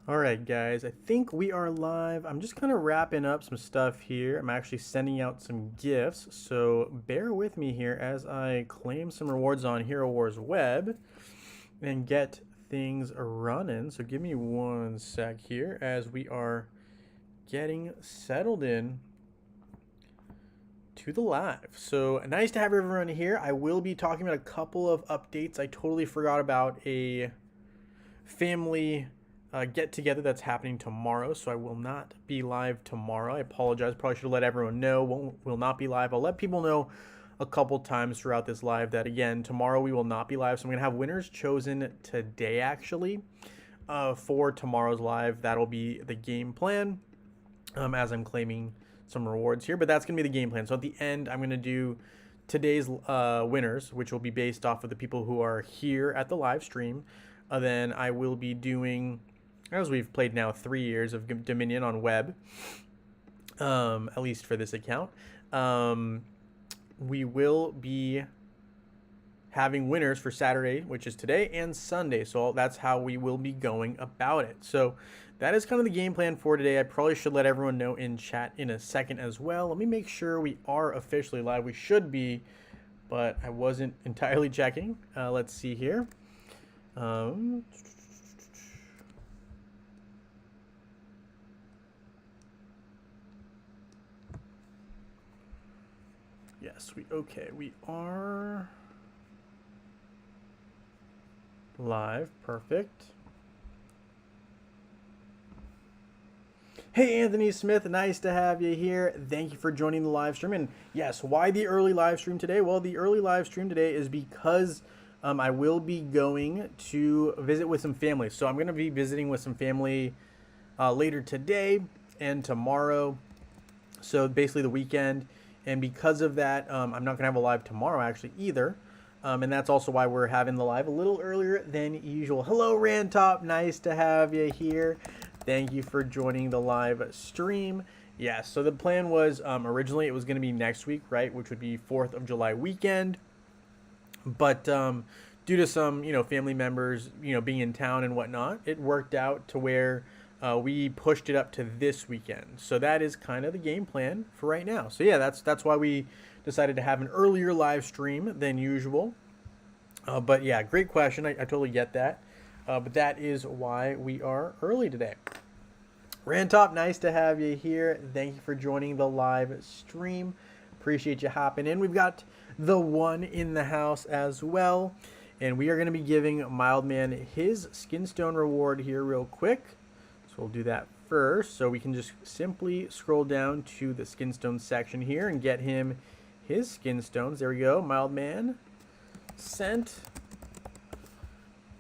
All right, guys, I think we are live. I'm just kind of wrapping up some stuff here. I'm actually sending out some gifts, so bear with me here as I claim some rewards on Hero Wars Web and get things running. So give me one sec here as we are getting settled in to the live. So nice to have everyone here. I will be talking about a couple of updates. I totally forgot about a family get together that's happening tomorrow, so I will not be live tomorrow. I apologize. Probably should have let everyone know. Will not be live. I'll let people know a couple times throughout this live that again tomorrow we will not be live. So I'm gonna have winners chosen today actually for tomorrow's live. That'll be the game plan as I'm claiming some rewards here, but that's gonna be the game plan. So at the end, I'm gonna do today's winners, which will be based off of the people who are here at the live stream. Then I will be doing, as we've played now 3 years of Dominion on web, at least for this account, we will be having winners for Saturday, which is today, and Sunday. So that's how we will be going about it. So that is kind of the game plan for today. I probably should let everyone know in chat in a second as well. Let me make sure we are officially live. We should be, but I wasn't entirely checking. Let's see here. Yes, we are live. Perfect. Hey, Anthony Smith, nice to have you here. Thank you for joining the live stream. And yes, why the early live stream today? Well, the early live stream today is because I will be going to visit with some family. So I'm going to be visiting with some family later today and tomorrow. So basically the weekend. And because of that, I'm not going to have a live tomorrow actually either. And that's also why we're having the live a little earlier than usual. Hello, Rantop. Nice to have you here. Thank you for joining the live stream. Yeah, so the plan was originally it was going to be next week, right, which would be 4th of July weekend. But due to some, family members, being in town and whatnot, it worked out to where we pushed it up to this weekend. So that is kind of the game plan for right now. So yeah, that's why we decided to have an earlier live stream than usual. But yeah, great question. I totally get that. But that is why we are early today. Rantop, nice to have you here. Thank you for joining the live stream. Appreciate you hopping in. We've got the one in the house as well. And we are going to be giving Mildman his Skinstone reward here real quick. So we'll do that first. So we can just simply scroll down to the Skinstone section here and get him his Skinstones. There we go. Mildman sent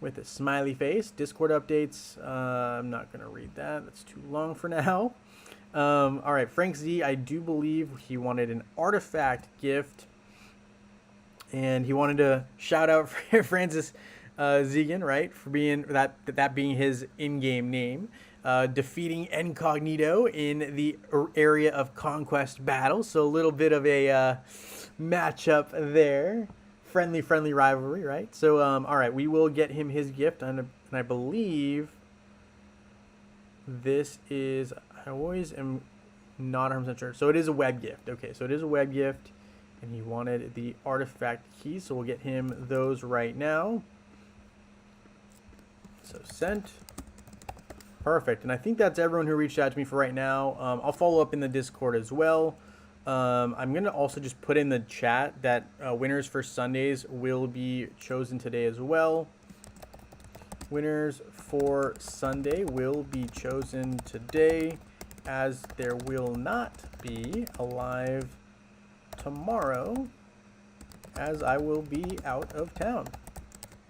with a smiley face. Discord updates. I'm not going to read that. That's too long for now. All right, Frank Z, I do believe he wanted an artifact gift. And he wanted to shout out Francis Zegan, right, for being that being his in-game name, defeating Incognito in the area of Conquest Battle. So a little bit of a matchup there, friendly rivalry, right? So all right, we will get him his gift, and I believe this is. I always am not 100% sure. So it is a web gift. Okay, so it is a web gift. And he wanted the artifact keys, so we'll get him those right now. So sent. Perfect. And I think that's everyone who reached out to me for right now. I'll follow up in the Discord as well. I'm going to also just put in the chat that winners for Sundays will be chosen today as well. Winners for Sunday will be chosen today, as there will not be a live tomorrow, as I will be out of town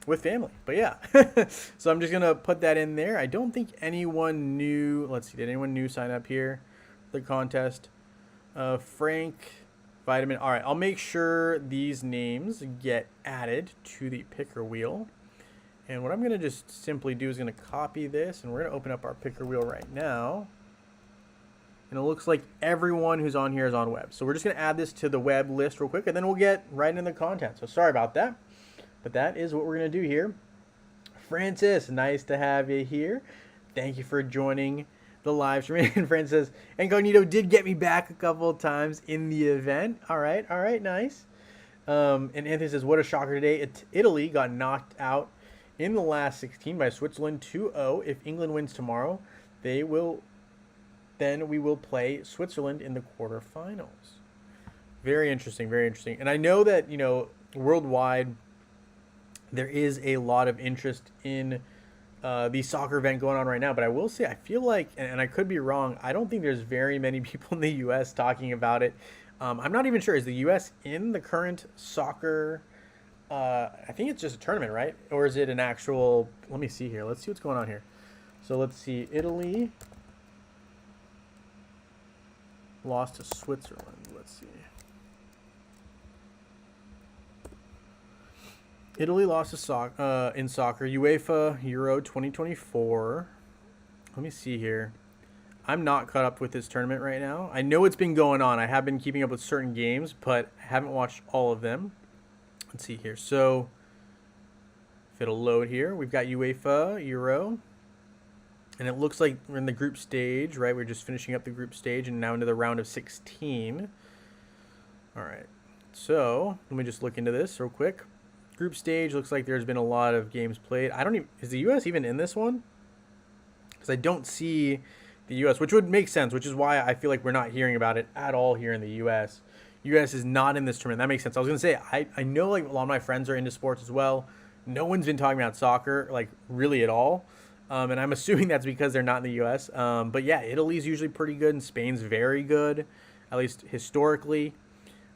with family. But yeah, so I'm just gonna put that in there. I don't think anyone new. Let's see, did anyone new sign up here for the contest? Frank, Vitamin. All right, I'll make sure these names get added to the picker wheel. And what I'm gonna just simply do is gonna copy this, and we're gonna open up our picker wheel right now. And it looks like everyone who's on here is on web. So we're just going to add this to the web list real quick, and then we'll get right into the content. So sorry about that. But that is what we're going to do here. Francis, nice to have you here. Thank you for joining the live stream. And friend says, Incognito did get me back a couple of times in the event. All right, nice. And Anthony says, what a shocker today. Italy got knocked out in the last 16 by Switzerland 2-0. If England wins tomorrow, then we will play Switzerland in the quarterfinals. Very interesting, very interesting. And I know that, worldwide, there is a lot of interest in the soccer event going on right now. But I will say, I feel like, and I could be wrong, I don't think there's very many people in the U.S. talking about it. I'm not even sure. Is the U.S. in the current soccer? I think it's just a tournament, right? Or is it an actual? Let me see here. Let's see what's going on here. So let's see. Italy lost to Switzerland. Let's see. Italy lost to in soccer. UEFA Euro 2024. Let me see here. I'm not caught up with this tournament right now. I know it's been going on. I have been keeping up with certain games, but I haven't watched all of them. Let's see here. So, if it'll load here, we've got UEFA Euro. And it looks like we're in the group stage, right? We're just finishing up the group stage and now into the round of 16. All right. So, let me just look into this real quick. Group stage looks like there's been a lot of games played. Is the U.S. even in this one? Because I don't see the U.S., which would make sense, which is why I feel like we're not hearing about it at all here in the U.S. U.S. is not in this tournament. That makes sense. I was going to say, I know like a lot of my friends are into sports as well. No one's been talking about soccer, like really at all. And I'm assuming that's because they're not in the U.S. But yeah, Italy's usually pretty good and Spain's very good, at least historically.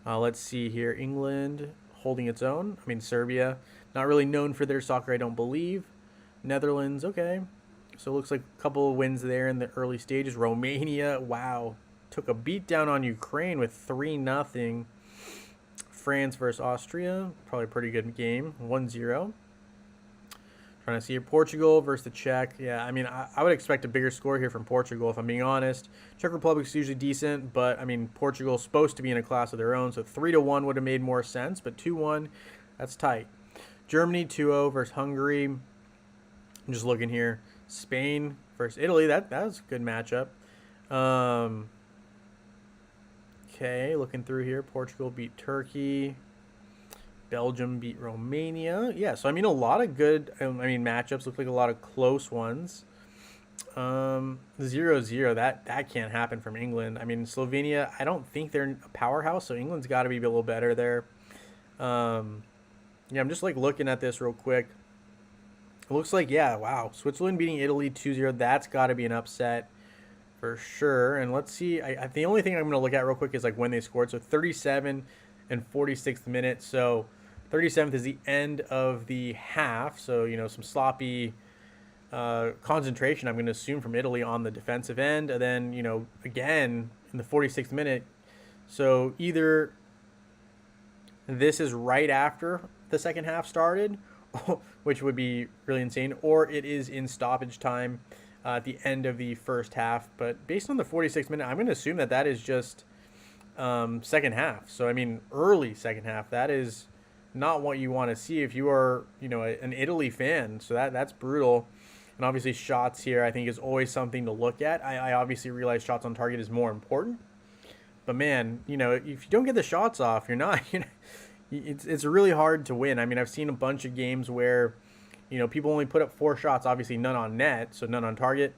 Let's see here. England holding its own. I mean, Serbia, not really known for their soccer, I don't believe. Netherlands, okay. So it looks like a couple of wins there in the early stages. Romania, wow, took a beat down on Ukraine with 3-0. France versus Austria, probably a pretty good game, 1-0. Trying to see here, Portugal versus the Czech. Yeah, I mean, I would expect a bigger score here from Portugal, if I'm being honest. Czech Republic's usually decent, but, I mean, Portugal's supposed to be in a class of their own, so 3-1 would have made more sense, but 2-1, that's tight. Germany, 2-0 versus Hungary. I'm just looking here. Spain versus Italy. That was a good matchup. Okay, looking through here. Portugal beat Turkey. Belgium beat Romania. Yeah, so I mean a lot of good matchups. Look like a lot of close ones. 0-0. That can't happen from England. I mean Slovenia, I don't think they're a powerhouse, so England's got to be a little better there. Yeah, I'm just like looking at this real quick. It looks like, yeah, wow. Switzerland beating Italy 2-0. That's got to be an upset for sure. And let's see. The only thing I'm going to look at real quick is like when they scored. So 37 and 46th minute. So 37th is the end of the half. So, some sloppy concentration, I'm going to assume, from Italy on the defensive end. And then, again, in the 46th minute. So either this is right after the second half started, which would be really insane, or it is in stoppage time at the end of the first half. But based on the 46th minute, I'm going to assume that is just second half. So, I mean, early second half. That is not what you want to see if you are, an Italy fan. So that's brutal. And obviously shots here, I think, is always something to look at. I obviously realize shots on target is more important. But, man, if you don't get the shots off, you're not it's really hard to win. I mean, I've seen a bunch of games where, people only put up 4 shots, obviously none on net, so none on target.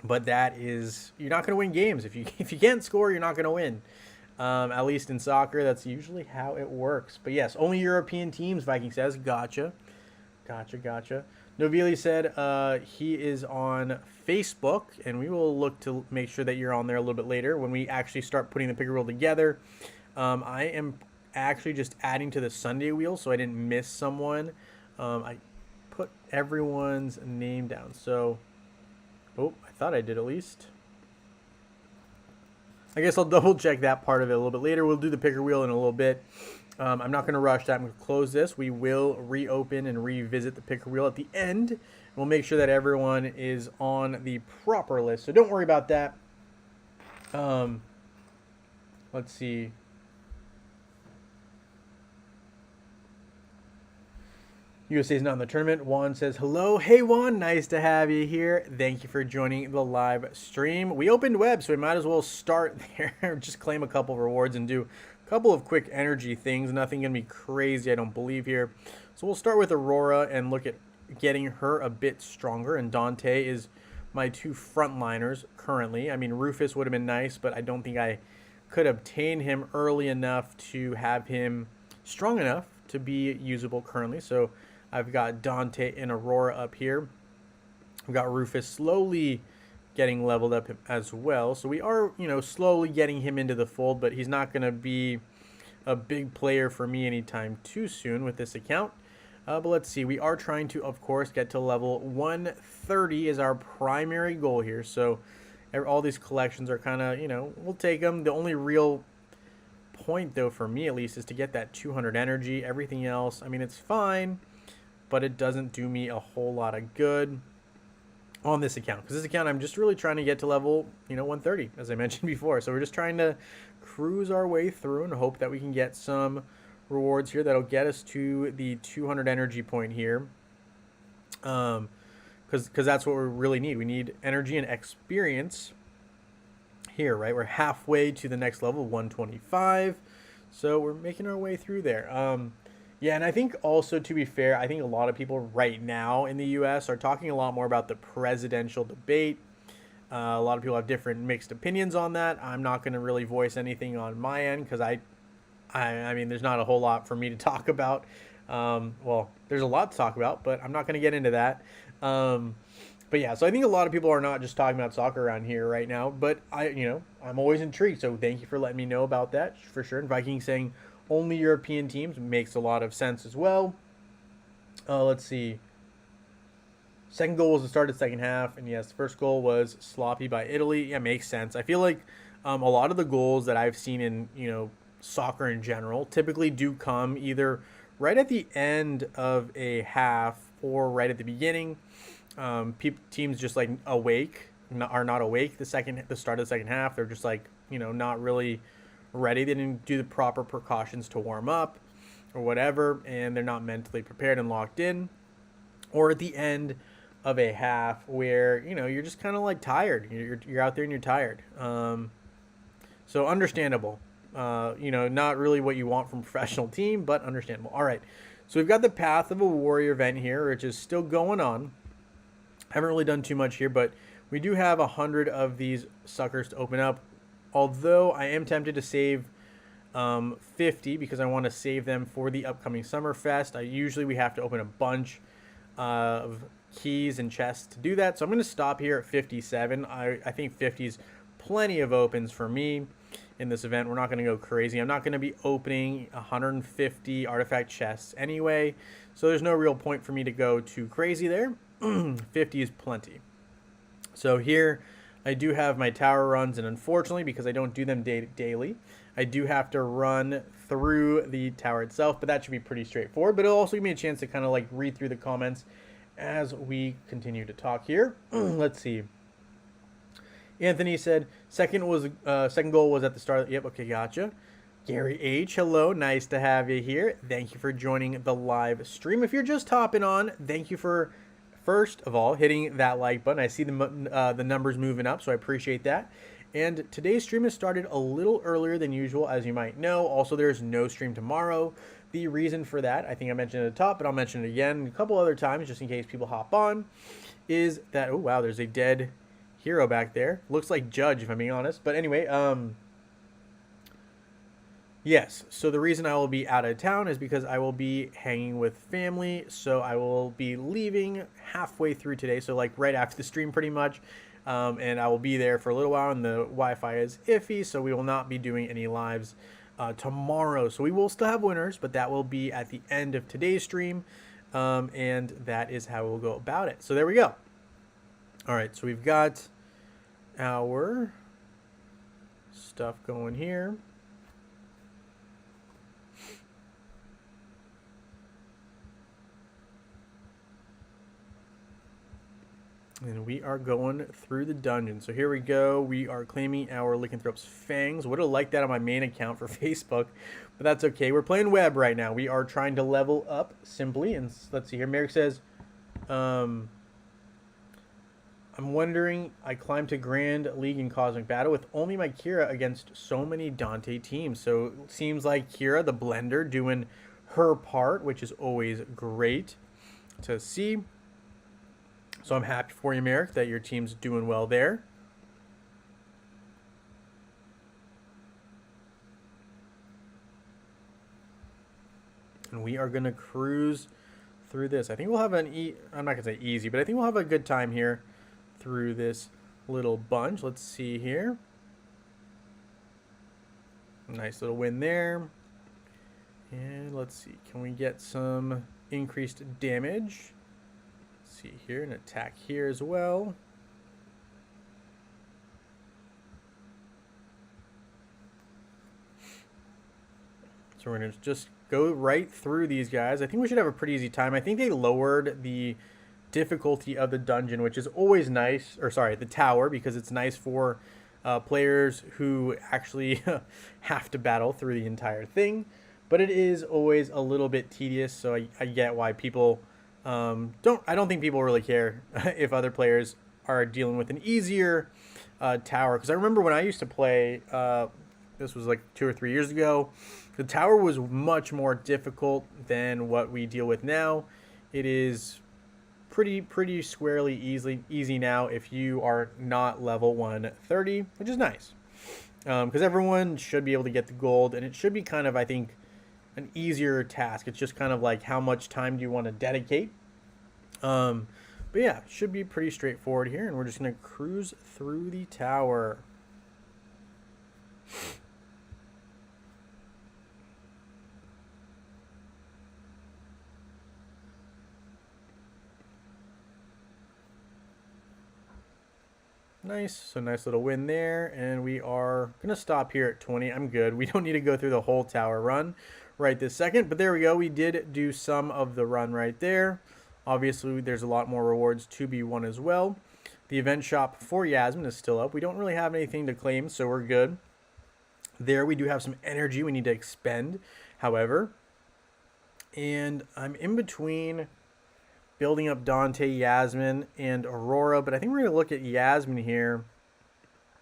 But you're not going to win games. If you can't score, you're not going to win. At least in soccer, that's usually how it works. But yes, only European teams, Viking says. Gotcha. Novili said he is on Facebook, and we will look to make sure that you're on there a little bit later when we actually start putting the picker wheel together. I am actually just adding to the Sunday wheel so I didn't miss someone. I put everyone's name down. So, I thought I did at least. I guess I'll double check that part of it a little bit later. We'll do the picker wheel in a little bit. I'm not going to rush that. I'm going to close this. We will reopen and revisit the picker wheel at the end. We'll make sure that everyone is on the proper list. So don't worry about that. Let's see. USA's not in the tournament. Juan says, hello. Hey, Juan. Nice to have you here. Thank you for joining the live stream. We opened web, so we might as well start there. Just claim a couple of rewards and do a couple of quick energy things. Nothing going to be crazy, I don't believe, here. So we'll start with Aurora and look at getting her a bit stronger. And Dante is my two frontliners currently. I mean, Rufus would have been nice, but I don't think I could obtain him early enough to have him strong enough to be usable currently. So I've got Dante and Aurora up here. I've got Rufus slowly getting leveled up as well. So we are, slowly getting him into the fold, but he's not going to be a big player for me anytime too soon with this account. But let's see. We are trying to, of course, get to level 130 is our primary goal here. So all these collections are kind of, we'll take them. The only real point, though, for me at least, is to get that 200 energy. Everything else, I mean, it's fine, but it doesn't do me a whole lot of good on this account. Because this account, I'm just really trying to get to level, 130, as I mentioned before. So we're just trying to cruise our way through and hope that we can get some rewards here that'll get us to the 200 energy point here. Because that's what we really need. We need energy and experience here, right? We're halfway to the next level, 125. So we're making our way through there. Yeah, and I think also, to be fair, I think a lot of people right now in the U.S. are talking a lot more about the presidential debate. A lot of people have different mixed opinions on that. I'm not going to really voice anything on my end because I mean, there's not a whole lot for me to talk about. Well, there's a lot to talk about, but I'm not going to get into that. But yeah, so I think a lot of people are not just talking about soccer around here right now, but I'm always intrigued. So thank you for letting me know about that for sure. And Viking saying only European teams makes a lot of sense as well. Let's see. Second goal was the start of the second half. And yes, the first goal was sloppy by Italy. Yeah, makes sense. I feel like a lot of the goals that I've seen in, soccer in general typically do come either right at the end of a half or right at the beginning. Teams just like are not awake the start of the second half. They're just like, not really ready. They didn't do the proper precautions to warm up or whatever, and they're not mentally prepared and locked in. Or at the end of a half where, you're just kind of like tired. You're out there and you're tired. So understandable. Not really what you want from a professional team, but understandable. All right. So we've got the Path of a Warrior event here, which is still going on. Haven't really done too much here, but we do have 100 of these suckers to open up. Although I am tempted to save 50 because I want to save them for the upcoming Summerfest. We have to open a bunch of keys and chests to do that. So I'm going to stop here at 57. I think 50 is plenty of opens for me in this event. We're not going to go crazy. I'm not going to be opening 150 artifact chests anyway. So there's no real point for me to go too crazy there. 50 is plenty. So here I do have my tower runs, and unfortunately, because I don't do them daily, I do have to run through the tower itself, but that should be pretty straightforward. But it'll also give me a chance to kind of like read through the comments as we continue to talk here. Let's see. Anthony said second goal was at the start. Yep, okay, gotcha. Gary H, hello, nice to have you here. Thank you for joining the live stream. If you're just hopping on, thank you for, first of all, hitting that like button. I see the numbers moving up, so I appreciate that. And today's stream has started a little earlier than usual, as you might know. Also, there's no stream tomorrow. The reason for that, I think I mentioned it at the top, but I'll mention it again a couple other times just in case people hop on, is that, oh, wow, there's a dead hero back there. Looks like Judge, if I'm being honest. But anyway, yes, so the reason I will be out of town is because I will be hanging with family. So I will be leaving halfway through today, so like right after the stream pretty much. And I will be there for a little while, and the Wi-Fi is iffy, so we will not be doing any lives tomorrow. So we will still have winners, but that will be at the end of today's stream, and that is how we'll go about it. So there we go. All right, so we've got our stuff going here. And we are going through the dungeon. So here we go. We are claiming our Lycanthrope's Fangs. Would have liked that on my main account for Facebook, but that's okay. We're playing web right now. We are trying to level up simply. And let's see here. Merrick says, I'm wondering, I climbed to Grand League in Cosmic Battle with only my Kira against so many Dante teams. So it seems like Kira, the blender, doing her part, which is always great to see. So I'm happy for you, Merrick, that your team's doing well there. And we are going to cruise through this. I think we'll have I'm not going to say easy, but I think we'll have a good time here through this little bunch. Let's see here. Nice little win there. And let's see, can we get some increased damage? See here, an attack here as well. So we're going to just go right through these guys. I think we should have a pretty easy time. I think they lowered the difficulty of the dungeon, which is always nice, or sorry, the tower, because it's nice for players who actually have to battle through the entire thing. But it is always a little bit tedious, so I get why people I don't think people really care if other players are dealing with an easier tower. Because I remember when I used to play, this was like 2 or 3 years ago, the tower was much more difficult than what we deal with now. It is pretty squarely easy now if you are not level 130, which is nice. Because everyone should be able to get the gold, and it should be kind of, I think, an easier task. It's just kind of like how much time do you want to dedicate. But yeah, should be pretty straightforward here, and we're just going to cruise through the tower. Nice, so nice little win there, and we are going to stop here at 20. I'm good. We don't need to go through the whole tower run right this second, but there we go. We did do some of the run right there. Obviously, there's a lot more rewards to be won as well. The event shop for Yasmin is still up. We don't really have anything to claim, so we're good. There we do have some energy we need to expend, however. And I'm in between building up Dante, Yasmin, and Aurora, but I think we're going to look at Yasmin here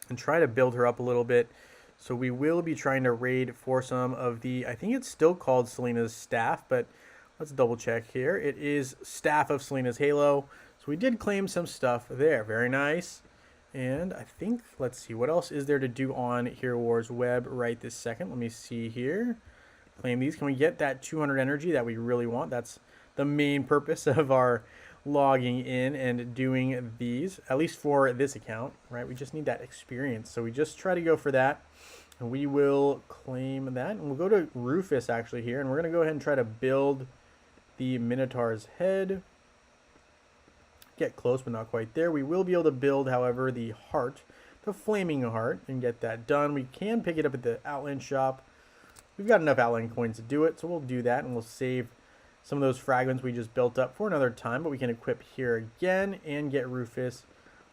and try to build her up a little bit. So we will be trying to raid for some of the, I think it's still called Selena's Staff, but let's double check here. It is Staff of Selena's Halo. So we did claim some stuff there. Very nice. And I think, let's see, what else is there to do on Hero Wars Web right this second? Let me see here. Claim these. Can we get that 200 energy that we really want? That's the main purpose of our logging in and doing these, at least for this account, right? We just need that experience. So we just try to go for that. And we will claim that. And we'll go to Rufus actually here. And we're going to go ahead and try to build the Minotaur's head. Get close, but not quite there. We will be able to build, however, the heart, the flaming heart, and get that done. We can pick it up at the Outland shop. We've got enough Outland coins to do it, so we'll do that. And we'll save some of those fragments we just built up for another time. But we can equip here again and get Rufus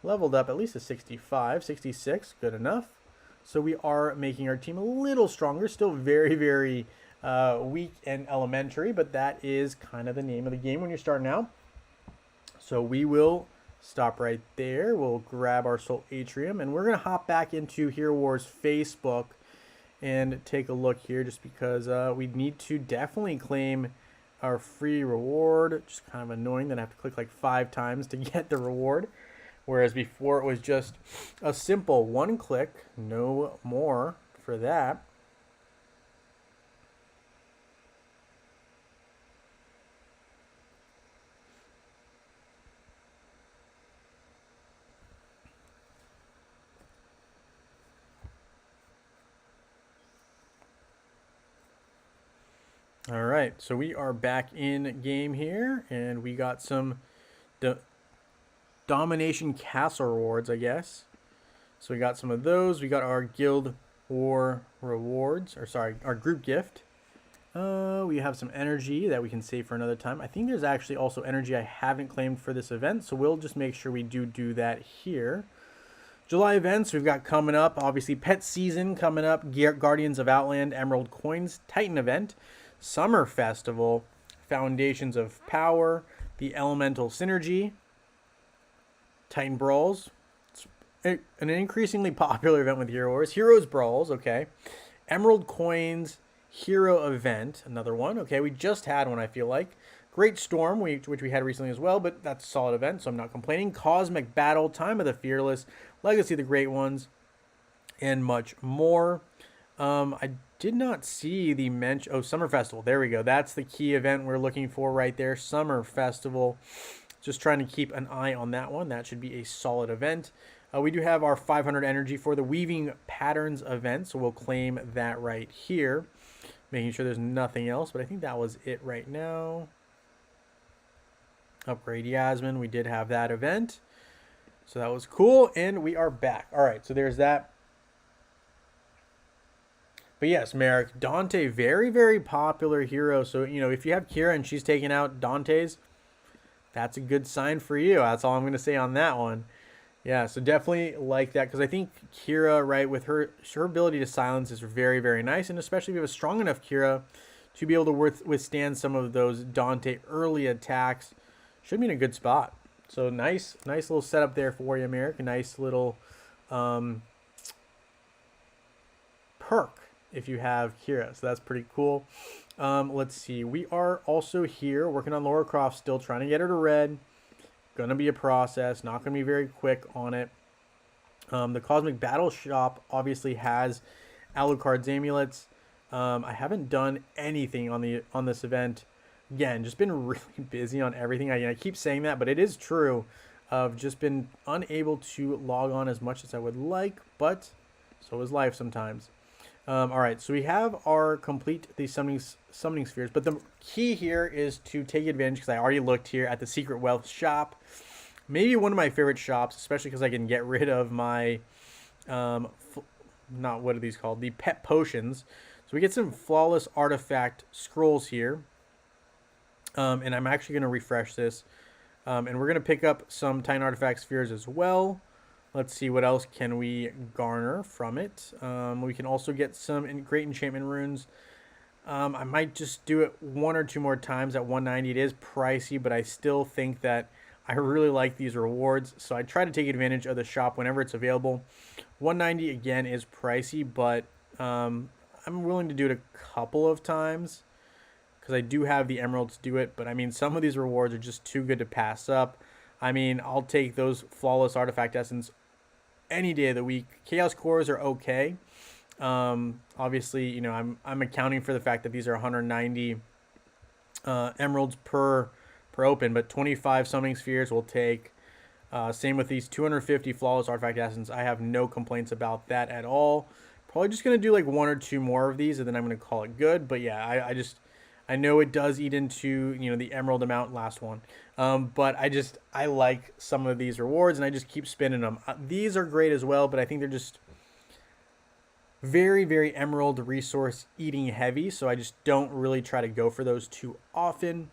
leveled up at least to 65, 66, good enough. So we are making our team a little stronger. Still very, very weak and elementary, but that is kind of the name of the game when you're starting out. So we will stop right there. We'll grab our Soul Atrium, and we're going to hop back into Hero Wars Facebook and take a look here just because we need to definitely claim our free reward. Just kind of annoying that I have to click like 5 times to get the reward. Whereas before it was just a simple 1 click, no more for that. All right, so we are back in game here, and we got some Domination Castle rewards, I guess. So we got some of those. We got our Guild War rewards, or sorry, our group gift. We have some energy that we can save for another time. I think there's actually also energy I haven't claimed for this event, so we'll just make sure we do that here. July events we've got coming up, obviously pet season coming up, Guardians of Outland, Emerald Coins, Titan event, Summer Festival, Foundations of Power, the Elemental Synergy, Titan Brawls. It's an increasingly popular event with Hero Wars. Heroes Brawls, okay. Emerald Coins, Hero event, another one. Okay, we just had one, I feel like. Great Storm, which we had recently as well, but that's a solid event, so I'm not complaining. Cosmic Battle, Time of the Fearless, Legacy of the Great Ones, and much more. I did not see the mention. Oh, Summer Festival. There we go. That's the key event we're looking for right there. Summer Festival. Just trying to keep an eye on that one. That should be a solid event. We do have our 500 energy for the Weaving Patterns event, so we'll claim that right here. Making sure there's nothing else, but I think that was it right now. Upgrade Yasmin. We did have that event. So that was cool, and we are back. All right, so there's that. But yes, Merrick, Dante, very, very popular hero. So, you know, if you have Kira and she's taking out Dante's, that's a good sign for you. That's all I'm going to say on that one. Yeah, so definitely like that, because I think Kira, right, with her ability to silence is very, very nice, and especially if you have a strong enough Kira to be able to withstand some of those Dante early attacks, should be in a good spot. So nice little setup there for you, Merrick. A nice little perk if you have Kira. So that's pretty cool. Let's see. We are also here working on Laura Croft still, trying to get her to red. Going to be a process. Not going to be very quick on it. The Cosmic Battle Shop obviously has Alucard's amulets. I haven't done anything on this event. Again, just been really busy on everything. I keep saying that, but it is true. I've just been unable to log on as much as I would like, but so is life sometimes. All right, so we have our complete the summoning spheres, but the key here is to take advantage, because I already looked here at the Secret Wealth shop. Maybe one of my favorite shops, especially because I can get rid of my, not what are these called? The pet potions. So we get some flawless artifact scrolls here. And I'm actually going to refresh this. And we're going to pick up some Titan Artifact Spheres as well. Let's see what else can we garner from it. We can also get some Great Enchantment Runes. I might just do it one or two more times at 190. It is pricey, but I still think that I really like these rewards. So I try to take advantage of the shop whenever it's available. 190 again is pricey, but I'm willing to do it a couple of times, because I do have the emeralds to do it. But I mean, some of these rewards are just too good to pass up. I mean, I'll take those flawless artifact essence any day of the week. Chaos cores are okay. Obviously, you know, I'm accounting for the fact that these are 190 emeralds per open, but 25 summoning spheres will take. Same with these 250 flawless artifact essence. I have no complaints about that at all. Probably just gonna do like one or two more of these, and then I'm gonna call it good. But yeah, I know it does eat into, you know, the emerald amount, last one. But I like some of these rewards, and I just keep spinning them. These are great as well, but I think they're just very, very emerald resource eating heavy. So I just don't really try to go for those too often.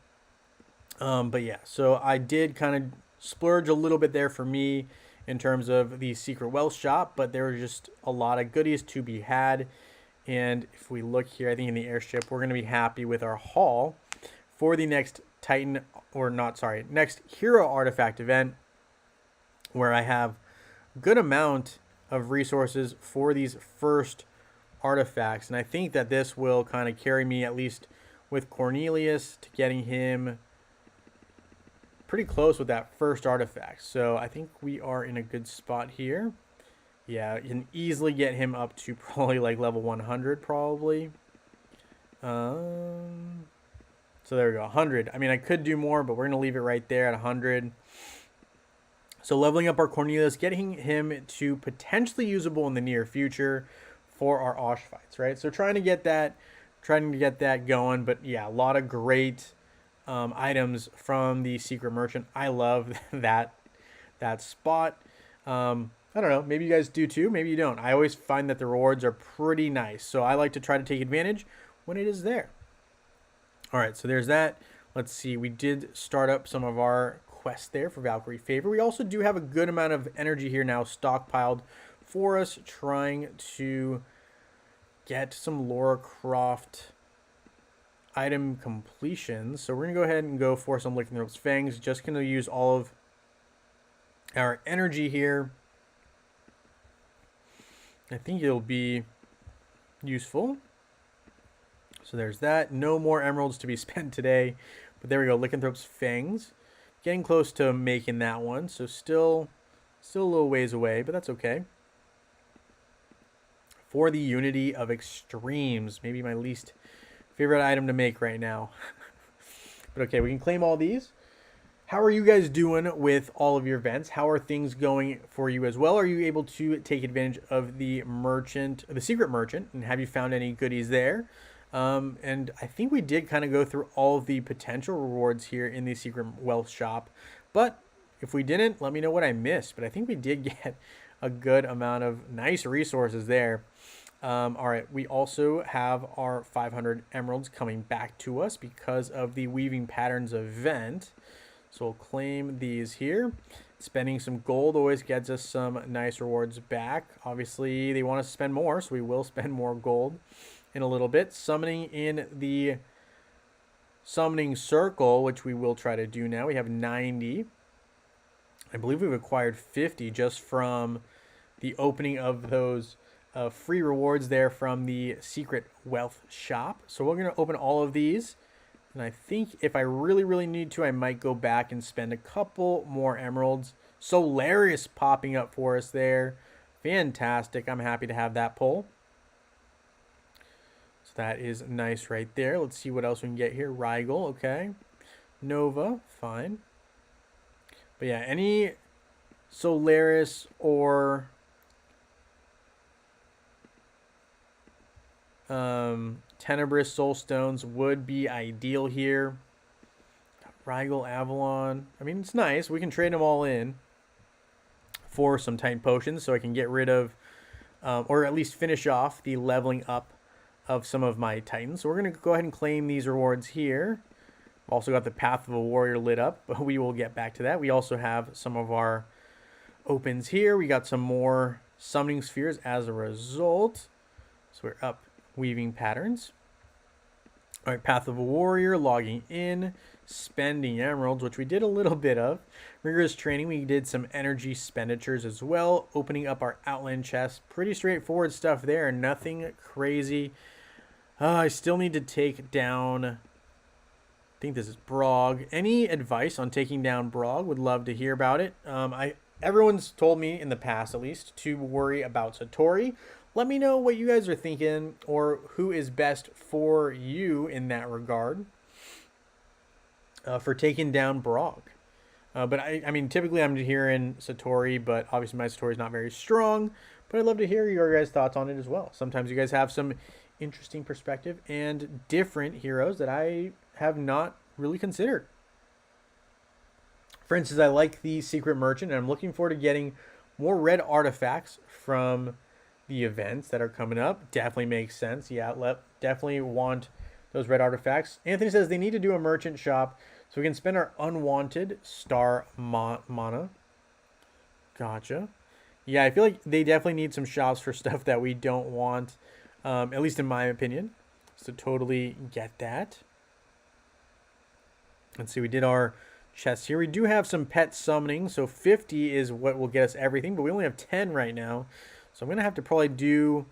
But yeah, so I did kind of splurge a little bit there for me in terms of the Secret Wealth shop, but there were just a lot of goodies to be had. And if we look here, I think in the airship, we're going to be happy with our haul for the next next hero artifact event, where I have a good amount of resources for these first artifacts. And I think that this will kind of carry me, at least with Cornelius, to getting him pretty close with that first artifact. So I think we are in a good spot here. Yeah, you can easily get him up to probably like level 100 probably. So there we go, 100. I mean, I could do more, but we're going to leave it right there at 100. So leveling up our Cornelius, getting him to potentially usable in the near future for our Osh fights, right? So trying to get that going. But yeah, a lot of great items from the Secret Merchant. I love that spot. I don't know, maybe you guys do too, maybe you don't. I always find that the rewards are pretty nice, so I like to try to take advantage when it is there. All right, so there's that. Let's see. We did start up some of our quests there for Valkyrie Favor. We also do have a good amount of energy here now stockpiled for us, trying to get some Lara Croft item completions. So we're going to go ahead and go for some Lycanthrope's Fangs. Just going to use all of our energy here. I think it'll be useful. So there's that. No more emeralds to be spent today. But there we go. Lycanthrope's Fangs. Getting close to making that one. So still a little ways away, but that's okay. For the Unity of Extremes. Maybe my least favorite item to make right now. But okay, we can claim all these. How are you guys doing with all of your events? How are things going for you as well? Are you able to take advantage of the merchant, the secret merchant, and have you found any goodies there? And I think we did kind of go through all of the potential rewards here in the secret wealth shop. But if we didn't, let me know what I missed. But I think we did get a good amount of nice resources there. All right, we also have our 500 emeralds coming back to us because of the Weaving Patterns event. So we'll claim these here. Spending some gold always gets us some nice rewards back. Obviously, they want us to spend more, so we will spend more gold in a little bit. Summoning in the summoning circle, which we will try to do now. We have 90. I believe we've acquired 50 just from the opening of those free rewards there from the secret wealth shop. So we're going to open all of these. And I think if I really need to, I might go back and spend a couple more emeralds. Solaris popping up for us there. Fantastic. I'm happy to have that pull. So that is nice right there. Let's see what else we can get here. Rigel, okay. Nova, fine. But yeah, any Solaris or Tenebrous Soul Stones would be ideal here. Rigel, Avalon. I mean, it's nice. We can trade them all in for some Titan Potions so I can get rid of, or at least finish off the leveling up of some of my Titans. So we're going to go ahead and claim these rewards here. Also got the Path of a Warrior lit up, but we will get back to that. We also have some of our opens here. We got some more Summoning Spheres as a result. So we're up Weaving Patterns. All right, Path of a Warrior, logging in, spending emeralds, which we did a little bit of. Rigorous Training, we did some energy expenditures as well. Opening up our Outland chest. Pretty straightforward stuff there, nothing crazy. I still need to take down, I think this is Brog. Any advice on taking down Brog? Would love to hear about it. Everyone's told me in the past, at least, to worry about Satori. Let me know what you guys are thinking or who is best for you in that regard for taking down Brog. But I mean, typically I'm hearing Satori, but obviously my Satori is not very strong. But I'd love to hear your guys' thoughts on it as well. Sometimes you guys have some interesting perspective and different heroes that I have not really considered. For instance, I like the Secret Merchant, and I'm looking forward to getting more red artifacts from the events that are coming up. Definitely makes sense. Yeah, definitely want those red artifacts. Anthony says they need to do a merchant shop so we can spend our unwanted star mana. Gotcha. Yeah, I feel like they definitely need some shops for stuff that we don't want, at least in my opinion. So totally get that. Let's see, we did our chests here. We do have some pet summoning, so 50 is what will get us everything, but we only have 10 right now. So I'm going to have to probably do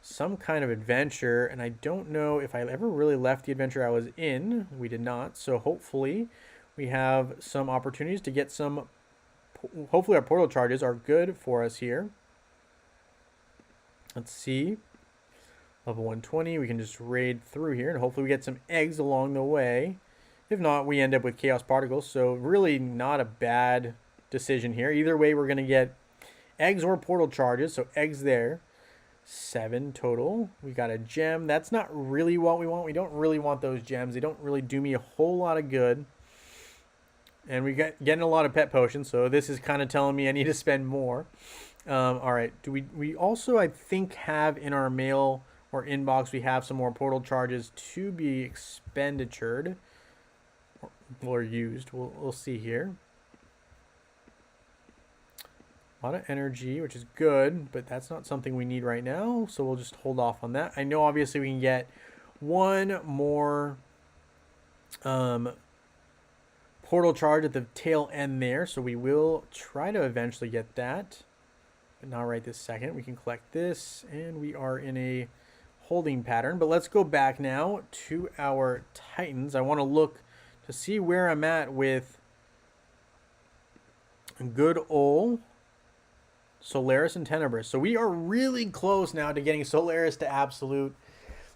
some kind of adventure, and I don't know if I ever really left the adventure I was in. We did not, so hopefully we have some opportunities to get some. Hopefully our portal charges are good for us here. Let's see. Level 120, we can just raid through here, and hopefully we get some eggs along the way. If not, we end up with Chaos Particles, so really not a bad decision here. Either way, we're going to get eggs or portal charges, so eggs there. 7 total. We got a gem. That's not really what we want. We don't really want those gems. They don't really do me a whole lot of good. And we getting a lot of pet potions, so this is kind of telling me I need to spend more. All right. We also, I think, have in our mail or inbox, we have some more portal charges to be expenditured or used. We'll see here. A lot of energy, which is good, but that's not something we need right now, so we'll just hold off on that. I know obviously we can get one more portal charge at the tail end there, so we will try to eventually get that, but not right this second. We can collect this, and we are in a holding pattern. But let's go back now to our Titans. I want to look to see where I'm at with good old Solaris and Tenebris. So we are really close now to getting Solaris to absolute.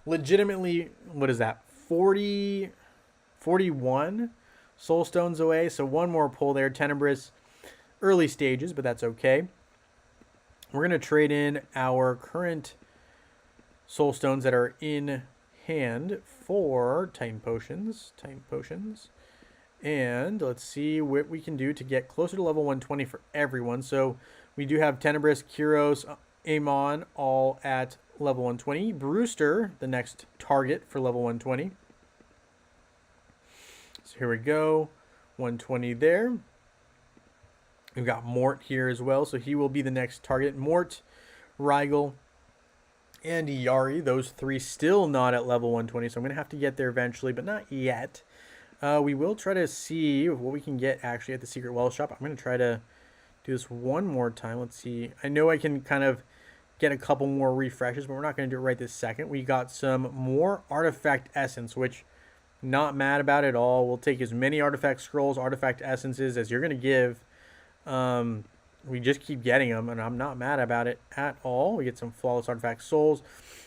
Legitimately, what is that? 41 soul stones away. So one more pull there. Tenebris, early stages, but that's okay. We're going to trade in our current soul stones that are in hand for Titan potions. And let's see what we can do to get closer to level 120 for everyone. So we do have Tenebris, Kyros, Amon all at level 120. Brewster, the next target for level 120. So here we go. 120 there. We've got Mort here as well, so he will be the next target. Mort, Rigel, and Yari. Those three still not at level 120, so I'm going to have to get there eventually, but not yet. We will try to see what we can get actually at the Secret Well Shop. I'm going to try to do this one more time. Let's see. I know I can kind of get a couple more refreshes, but we're not going to do it right this second. We got some more Artifact Essence, which not mad about it at all. We'll take as many Artifact Scrolls, Artifact Essences as you're going to give. We just keep getting them, and I'm not mad about it at all. We get some Flawless Artifact Souls.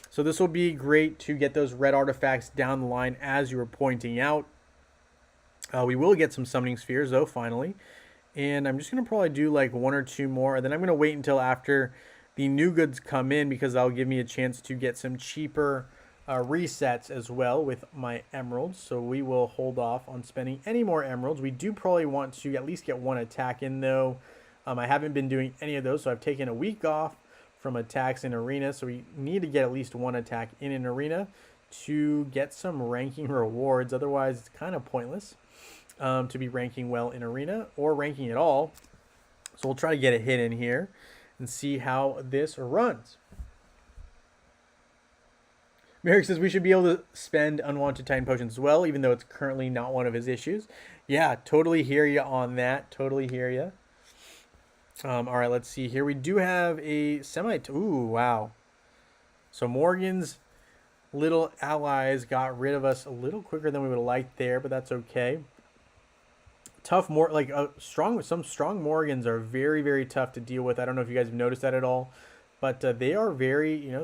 So this will be great to get those red artifacts down the line as you were pointing out. We will get some Summoning Spheres, though, finally. And I'm just going to probably do like one or two more. And then I'm going to wait until after the new goods come in, because that'll give me a chance to get some cheaper resets as well with my emeralds. So we will hold off on spending any more emeralds. We do probably want to at least get one attack in, though. I haven't been doing any of those, so I've taken a week off from attacks in arena. So we need to get at least one attack in an arena to get some ranking rewards. Otherwise, it's kind of pointless to be ranking well in arena or ranking at all. So we'll try to get a hit in here and see how this runs. Merrick says we should be able to spend unwanted Titan potions as well, even though it's currently not one of his issues. Yeah, totally hear you on that. Totally hear you. All right, let's see here. We do have a semi... Ooh, wow. So Morgan's little allies got rid of us a little quicker than we would have liked there, but that's okay. Tough, some strong Morgans are very, very tough to deal with. I don't know if you guys have noticed that at all, but they are very, you know,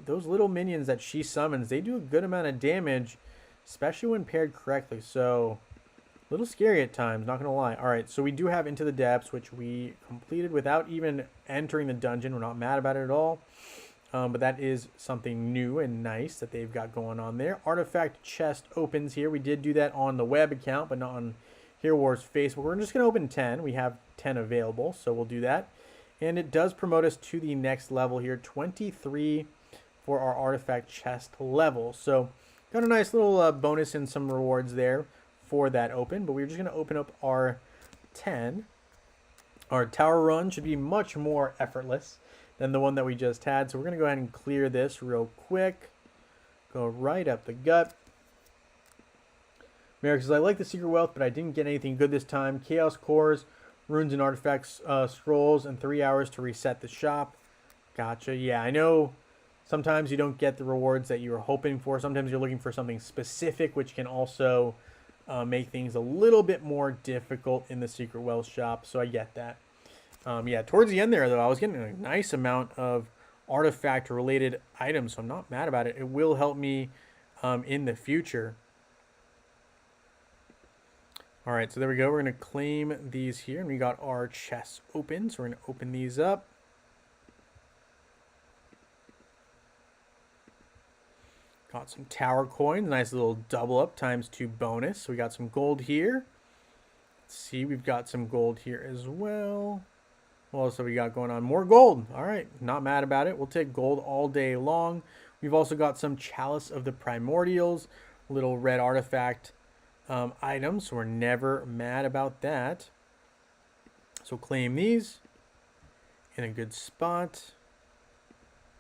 those little minions that she summons, they do a good amount of damage, especially when paired correctly. So a little scary at times, not gonna lie. All right, so we do have Into the Depths, which we completed without even entering the dungeon. We're not mad about it at all, but that is something new and nice that they've got going on there. Artifact chest opens here. We did do that on the web account, but not on Hero Wars Facebook. We're just going to open 10. We have 10 available, so we'll do that. And it does promote us to the next level here, 23 for our artifact chest level. So got a nice little bonus and some rewards there for that open. But we're just going to open up our 10. Our tower run should be much more effortless than the one that we just had. So we're going to go ahead and clear this real quick. Go right up the gut. Merrick says, I like the Secret Wealth, but I didn't get anything good this time. Chaos Cores, Runes and Artifacts, Scrolls, and 3 hours to reset the shop. Gotcha. Yeah, I know sometimes you don't get the rewards that you were hoping for. Sometimes you're looking for something specific, which can also make things a little bit more difficult in the Secret Wealth shop. So I get that. Yeah, towards the end there, though, I was getting a nice amount of artifact-related items, so I'm not mad about it. It will help me in the future. All right, so there we go. We're going to claim these here, and we got our chests open. So we're going to open these up. Got some tower coins, nice little double up ×2 bonus. So we got some gold here. Let's see, we've got some gold here as well. What else have we got going on? More gold. All right, not mad about it. We'll take gold all day long. We've also got some Chalice of the Primordials, little red artifact items, so we're never mad about that. So claim these in a good spot.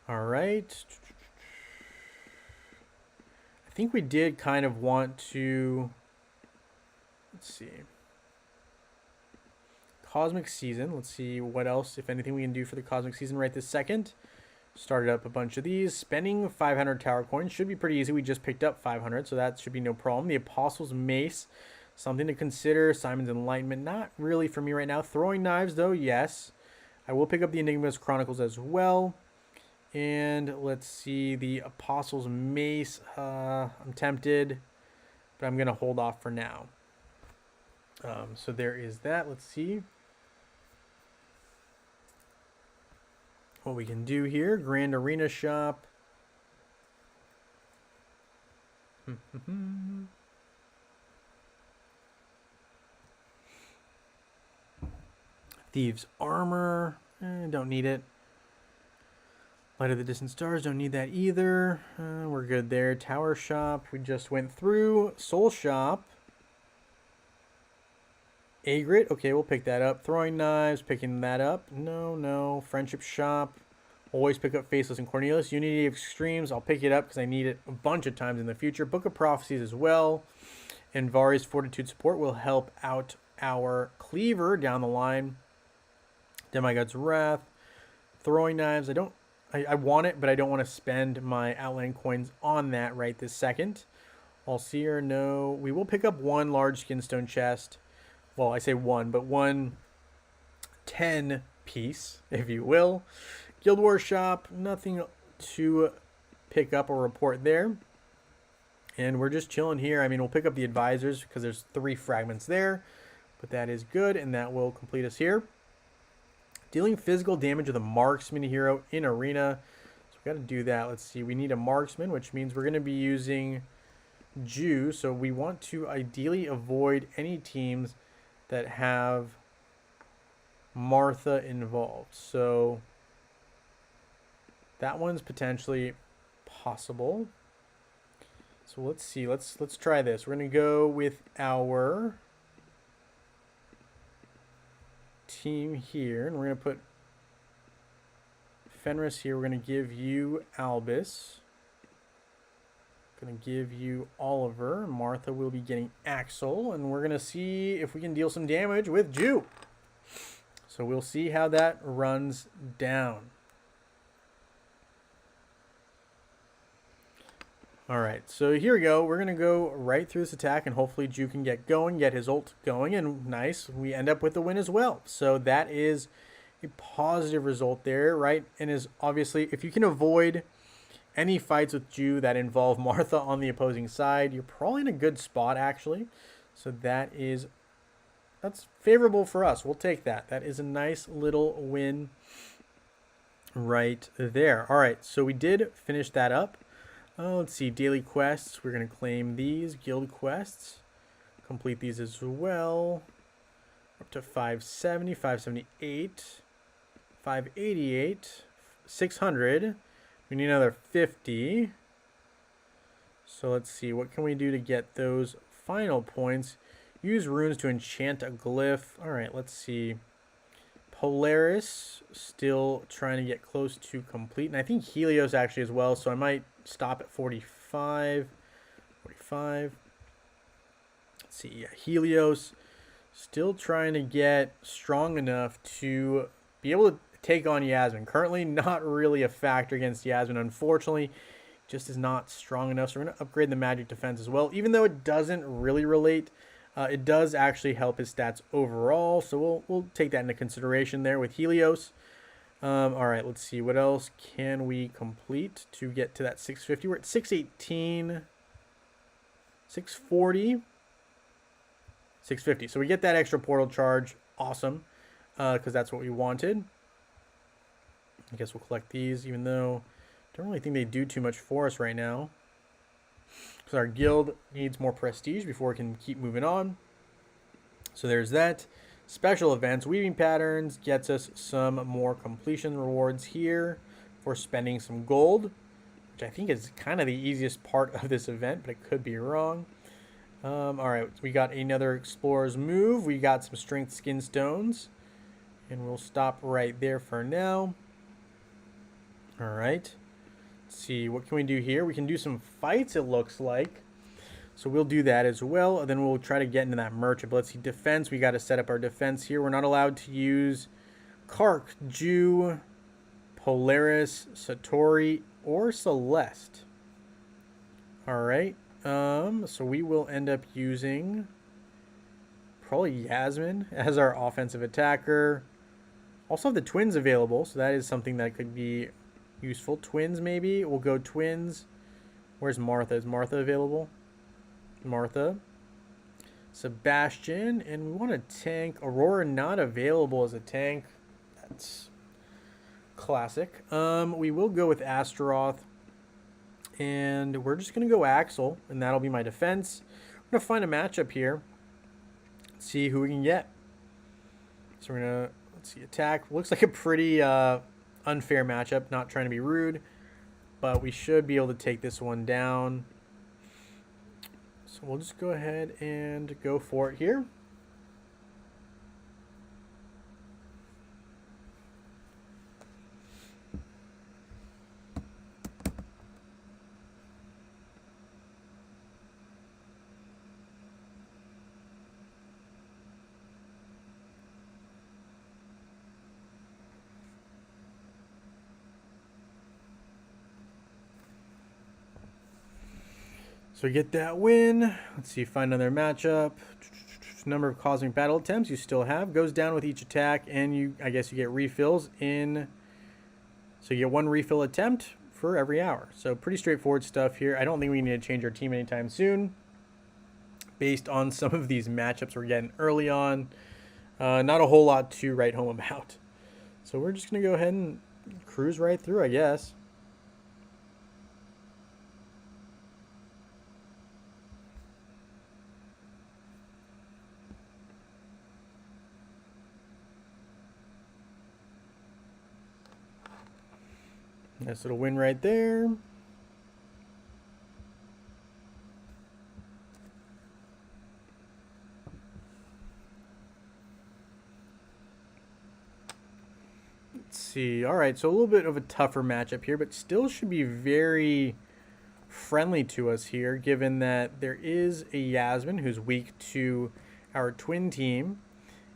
All right. I think we did kind of want to, let's see. Cosmic Season. Let's see what else, if anything, we can do for the Cosmic Season right this second. Started up a bunch of these. Spending 500 tower coins should be pretty easy. We just picked up 500, so that should be no problem. The Apostles' Mace, something to consider. Simon's Enlightenment, not really for me right now. Throwing Knives, though, yes. I will pick up the Enigma's Chronicles as well. And let's see, the Apostles' Mace. I'm tempted, but I'm going to hold off for now. So there is that. Let's see what we can do here. Grand Arena Shop. Thieves Armor. Don't need it. Light of the Distant Stars. Don't need that either. We're good there. Tower Shop. We just went through. Soul Shop. Agrit. Okay, we'll pick that up. Throwing Knives. Picking that up. No. Friendship Shop. Always pick up Faceless and Cornelius. Unity of Extremes. I'll pick it up because I need it a bunch of times in the future. Book of Prophecies as well. And Vari's Fortitude Support will help out our Cleaver down the line. Demigod's Wrath. Throwing Knives. I want it, but I don't want to spend my Outland coins on that right this second. All-Seer, no. We will pick up one large Skinstone chest. Well, I say one, but one 10 piece, if you will. Guild Wars Shop, nothing to pick up or report there. And we're just chilling here. I mean, we'll pick up the Advisors because there's 3 fragments there. But that is good, and that will complete us here. Dealing physical damage with a Marksman hero in Arena. So we got to do that. Let's see. We need a Marksman, which means we're going to be using Jew. So we want to ideally avoid any teams that have Martha involved. So that one's potentially possible. So let's see. Let's try this. We're going to go with our team here, and we're going to put Fenris here. We're going to give you Albus. Going to give you Oliver. Martha will be getting Axel, and we're going to see if we can deal some damage with Jew. So we'll see how that runs down. All right, so here we go. We're going to go right through this attack, and hopefully Jew can get going, get his ult going, and nice. We end up with the win as well. So that is a positive result there, right? And is obviously, if you can avoid any fights with Jew that involve Martha on the opposing side, you're probably in a good spot, actually. So that's favorable for us. We'll take that. That is a nice little win right there. All right, so we did finish that up. Let's see, daily quests. We're going to claim these. Guild quests. Complete these as well. Up to 570, 578, 588, 600. We need another 50. So let's see, what can we do to get those final points? Use runes to enchant a glyph. All right, let's see. Polaris, still trying to get close to complete. And I think Helios actually as well, so I might stop at 45. 45. Let's see, yeah, Helios. Still trying to get strong enough to be able to take on Yasmin. Currently not really a factor against Yasmin, unfortunately. Just is not strong enough. So we're going to upgrade the magic defense as well. Even though it doesn't really relate, it does actually help his stats overall. So we'll take that into consideration there with Helios. All right, let's see. What else can we complete to get to that 650? We're at 618, 640, 650. So we get that extra portal charge. Awesome, because that's what we wanted. I guess we'll collect these, even though I don't really think they do too much for us right now. Because our guild needs more prestige before we can keep moving on. So there's that. Special events, Weaving Patterns gets us some more completion rewards here for spending some gold. which I think is kind of the easiest part of this event, but it could be wrong. All right, we got another Explorer's Move. We got some Strength Skin Stones, and we'll stop right there for now. All right, let's see, what can we do here? We can do some fights, it looks like. So we'll do that as well, and then we'll try to get into that merchant. But let's see, defense, we got to set up our defense here. We're not allowed to use Kark, Ju, Polaris, Satori, or Celeste. All right, so we will end up using probably Yasmin as our offensive attacker. Also have the twins available, so that is something that could be useful. Twins, maybe. We'll go twins. Where's Martha? Is Martha available? Martha. Sebastian. And we want a tank. Aurora not available as a tank. That's classic. We will go with Astaroth. And we're just going to go Axel. And that'll be my defense. We're going to find a matchup here. See who we can get. So we're going to, let's see, attack. Looks like a pretty unfair matchup. Not trying to be rude. But we should be able to take this one down. So we'll just go ahead and go for it here. So we get that win. Let's see, find another matchup. Number of cosmic battle attempts you still have. Goes down with each attack, and I guess you get refills in. So you get one refill attempt for every hour. So pretty straightforward stuff here. I don't think we need to change our team anytime soon, based on some of these matchups we're getting early on. Not a whole lot to write home about. So we're just going to go ahead and cruise right through, I guess. Nice little win right there. Let's see. All right, so a little bit of a tougher matchup here, but still should be very friendly to us here, given that there is a Yasmin who's weak to our twin team.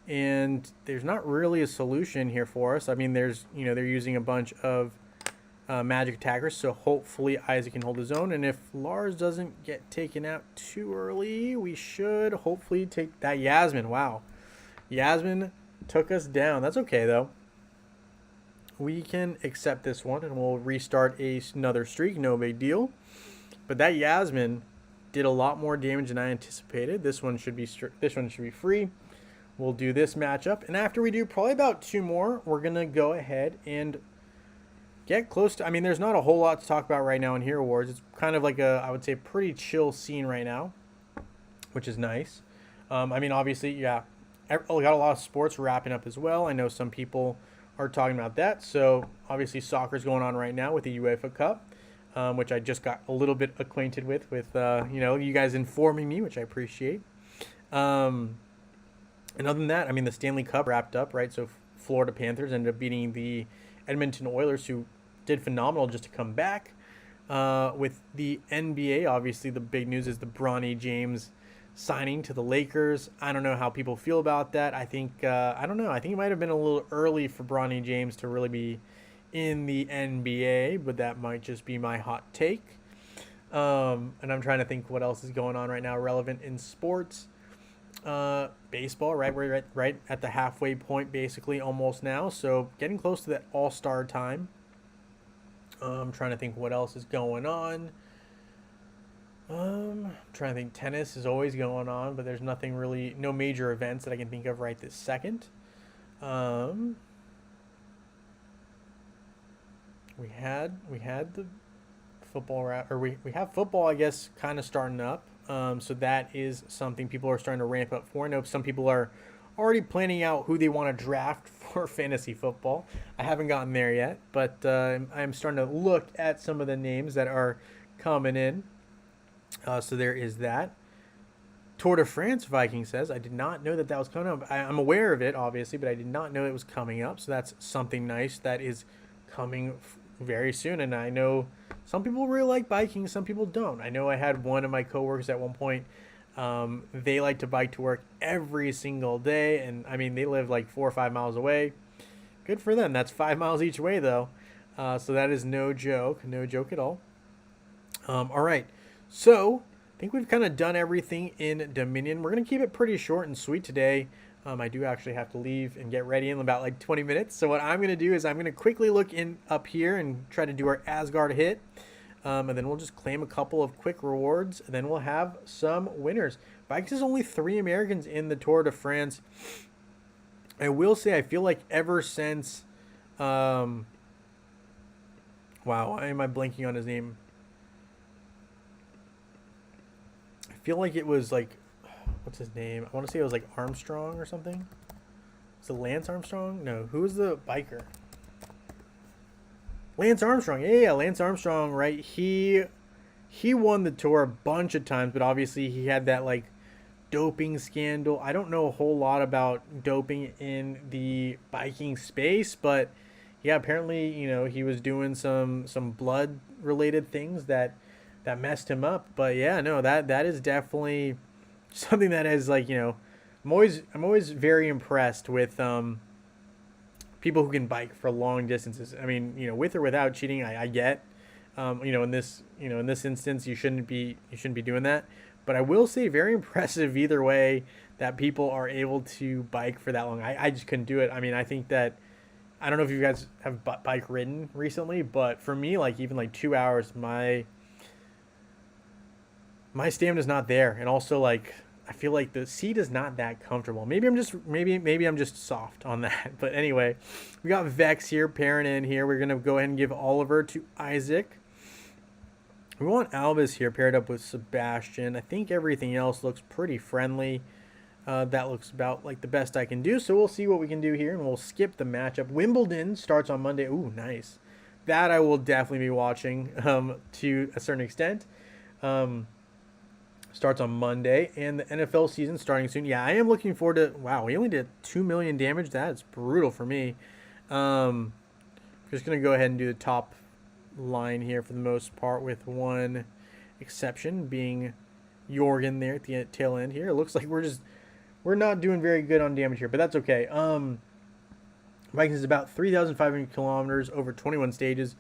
And there's not really a solution here for us. I mean, there's, they're using a bunch of magic attackers, so hopefully Isaac can hold his own. And if Lars doesn't get taken out too early, we should hopefully take that Yasmin. Wow. Yasmin took us down. That's okay, though. We can accept this one, and we'll restart another streak. No big deal. But that Yasmin did a lot more damage than I anticipated. This one should be free. We'll do this matchup, and after we do probably about 2 more, we're gonna go ahead and get close to. I mean, there's not a whole lot to talk about right now in Hero Wars. It's kind of like I would say, pretty chill scene right now, which is nice. I mean, obviously, yeah, we got a lot of sports wrapping up as well. I know some people are talking about that. So obviously, soccer's going on right now with the UEFA Cup, which I just got a little bit acquainted with you guys informing me, which I appreciate. And other than that, I mean, the Stanley Cup wrapped up, right? So Florida Panthers ended up beating the Edmonton Oilers, who did phenomenal just to come back. With the NBA, obviously, the big news is the Bronny James signing to the Lakers. I don't know how people feel about that. I think, I don't know. I think it might have been a little early for Bronny James to really be in the NBA, but that might just be my hot take. And I'm trying to think what else is going on right now relevant in sports. Baseball, right? We're right at the halfway point, basically, almost now. So getting close to that all-star time. I'm trying to think what else is going on. I'm trying to think. Tennis is always going on, but there's nothing really, no major events that I can think of right this second. We had the football, or we have football, I guess, kind of starting up. So that is something people are starting to ramp up for. I know some people are already planning out who they want to draft for fantasy football. I haven't gotten there yet, but I'm starting to look at some of the names that are coming in. So there is that. Tour de France, Viking says. I did not know that that was coming up. I'm aware of it, obviously, but I did not know it was coming up. So that's something nice that is coming very soon. And I know some people really like biking, some people don't. I know I had one of my coworkers at one point. They like to bike to work every single day. And I mean, they live like 4 or 5 miles away. Good for them. That's 5 miles each way, though. So that is no joke at all. All right. So I think we've kind of done everything in Dominion. We're going to keep it pretty short and sweet today. I do actually have to leave and get ready in about like 20 minutes. So what I'm going to do is I'm going to quickly look in up here and try to do our Asgard hit. And then we'll just claim a couple of quick rewards. And then we'll have some winners. Bikes is only 3 Americans in the Tour de France. I will say I feel like ever since... wow, why am I blanking on his name? I feel like it was like... What's his name? I want to say it was like Armstrong or something. Was it Lance Armstrong? No, who was the biker? Lance Armstrong. Yeah, Lance Armstrong, right? He won the Tour a bunch of times, but obviously he had that like doping scandal. I don't know a whole lot about doping in the biking space, but yeah, apparently, you know, he was doing some blood related things that messed him up. But yeah, no, that is definitely something that is like, you know, I'm always very impressed with people who can bike for long distances. I mean, you know, with or without cheating, I get. You know, in this instance, you shouldn't be doing that. But I will say, very impressive either way that people are able to bike for that long. I just couldn't do it. I mean, I think that I don't know if you guys have bike ridden recently, but for me, like even like 2 hours, my stamina's not there, and also like I feel like the seat is not that comfortable. Maybe I'm just soft on that. But anyway, we got Vex here pairing in here. We're gonna go ahead and give Oliver to Isaac. We want Albus here paired up with Sebastian. I think everything else looks pretty friendly. That looks about like the best I can do. So we'll see what we can do here, and we'll skip the matchup. Wimbledon starts on Monday. Ooh, nice. That I will definitely be watching to a certain extent. Starts on Monday, and the NFL season starting soon. Yeah, I am looking forward to... Wow, we only did 2 million damage. That's brutal for me. Just going to go ahead and do the top line here for the most part, with one exception being Jorgen there at the tail end here. It looks like we're not doing very good on damage here, but that's okay. Vikings is about 3,500 kilometers over 21 stages.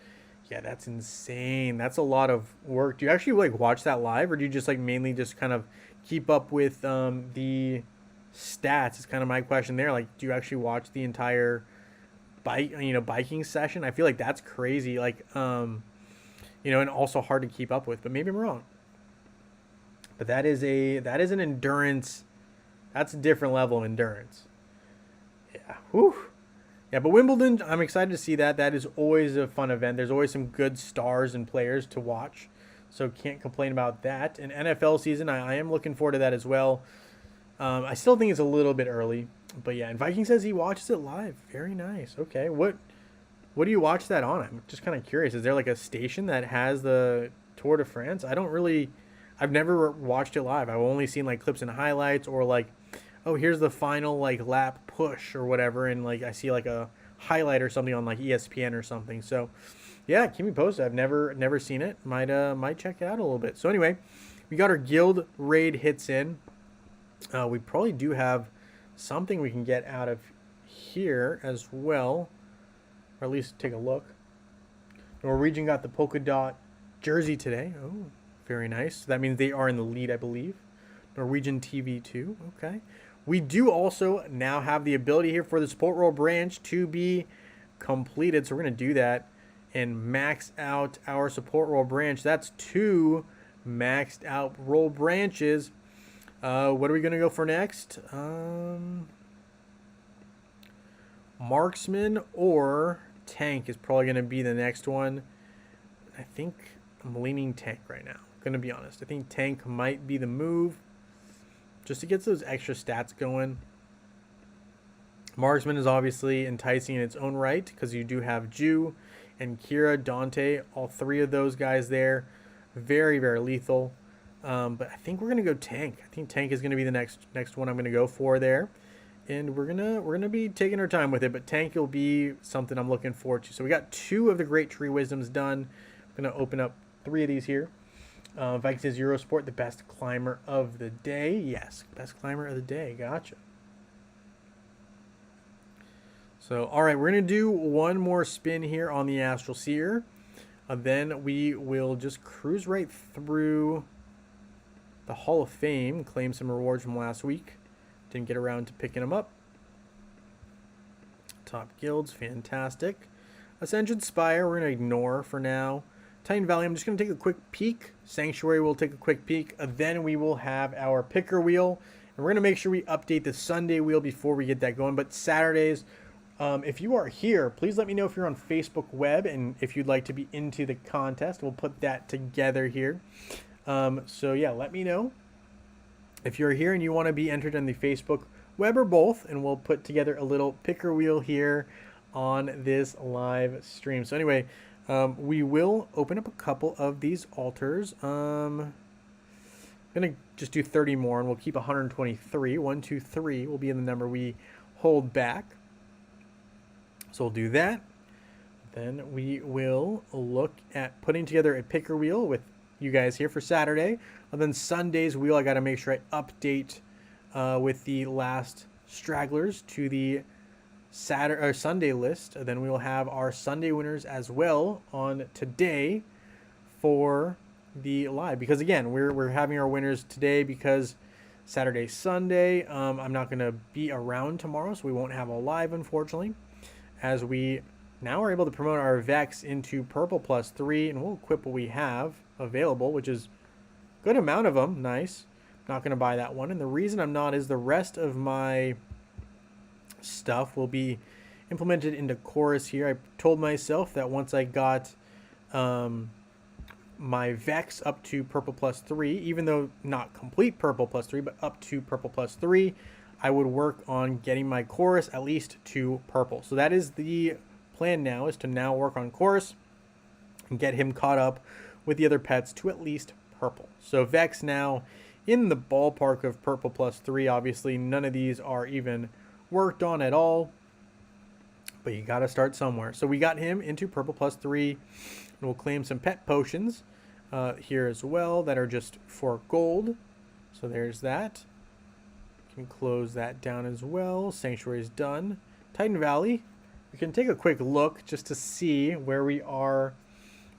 Yeah, that's insane. That's a lot of work. Do you actually like watch that live, or do you just like mainly just kind of keep up with the stats? It's kind of my question there. Like, do you actually watch the entire biking session? I feel like that's crazy. Like, and also hard to keep up with. But maybe I'm wrong. But that is an endurance. That's a different level of endurance. Yeah. Whew. Yeah, but Wimbledon, I'm excited to see that. That is always a fun event. There's always some good stars and players to watch, so can't complain about that. And NFL season, I am looking forward to that as well. I still think it's a little bit early, but yeah. And Viking says he watches it live. Very nice. Okay, what do you watch that on? I'm just kind of curious. Is there like a station that has the Tour de France? I've never watched it live. I've only seen like clips and highlights, or like, oh, here's the final like lap push or whatever, and like I see like a highlight or something on like ESPN or something. So yeah, keep me posted. I've never seen it. Might check it out a little bit. So anyway, we got our guild raid hits in. We probably do have something we can get out of here as well, or at least take a look. Norwegian got the polka dot jersey today. Oh, very nice. So that means they are in the lead, I believe. Norwegian TV2. Okay. We do also now have the ability here for the support role branch to be completed. So we're going to do that and max out our support role branch. That's 2 maxed out role branches. What are we going to go for next? Marksman or tank is probably going to be the next one. I think I'm leaning tank right now. Going to be honest. I think tank might be the move, just to get those extra stats going. Marksman is obviously enticing in its own right because you do have Ju and Kira, Dante, all three of those guys there. Very, very lethal. But I think we're gonna go tank. I think tank is gonna be the next one I'm gonna go for there, and we're gonna be taking our time with it. But tank will be something I'm looking forward to. So we got 2 of the Great Tree Wisdoms done. I'm gonna open up 3 of these here. Vikings says Eurosport, the best climber of the day. Yes, best climber of the day. Gotcha. So, all right, we're going to do one more spin here on the Astral Seer. Then we will just cruise right through the Hall of Fame, claim some rewards from last week. Didn't get around to picking them up. Top guilds, fantastic. Ascension Spire, we're going to ignore for now. Titan Valley, I'm just going to take a quick peek. Sanctuary, we'll take a quick peek. Then we will have our picker wheel. And we're going to make sure we update the Sunday wheel before we get that going. But Saturdays, if you are here, please let me know if you're on Facebook Web and if you'd like to be into the contest. We'll put that together here. So yeah, let me know if you're here and you want to be entered in the Facebook Web or both, and we'll put together a little picker wheel here on this live stream. So anyway, we will open up a couple of these altars. I'm going to just do 30 more, and we'll keep 123. 1, 2, 3 will be in the number we hold back. So we'll do that. Then we will look at putting together a picker wheel with you guys here for Saturday. And then Sunday's wheel, I got to make sure I update with the last stragglers to the Saturday or Sunday list. And then we will have our Sunday winners as well on today for the live. Because again, we're having our winners today because Saturday, Sunday. I'm not going to be around tomorrow, so we won't have a live, unfortunately. As we now are able to promote our Vex into purple +3, and we'll equip what we have available, which is a good amount of them. Nice. Not going to buy that one. And the reason I'm not is the rest of my stuff will be implemented into Chorus here. I told myself that once I got my Vex up to purple +3, even though not complete purple +3, but up to purple +3, I would work on getting my Chorus at least to purple. So that is the plan now, is to now work on Chorus and get him caught up with the other pets to at least purple. So Vex now in the ballpark of purple +3. Obviously, none of these are even worked on at all, but you got to start somewhere. So we got him into purple +3, and we'll claim some pet potions here as well that are just for gold. So there's that. Can close that down as well. Sanctuary is done. Titan Valley, we can take a quick look just to see where we are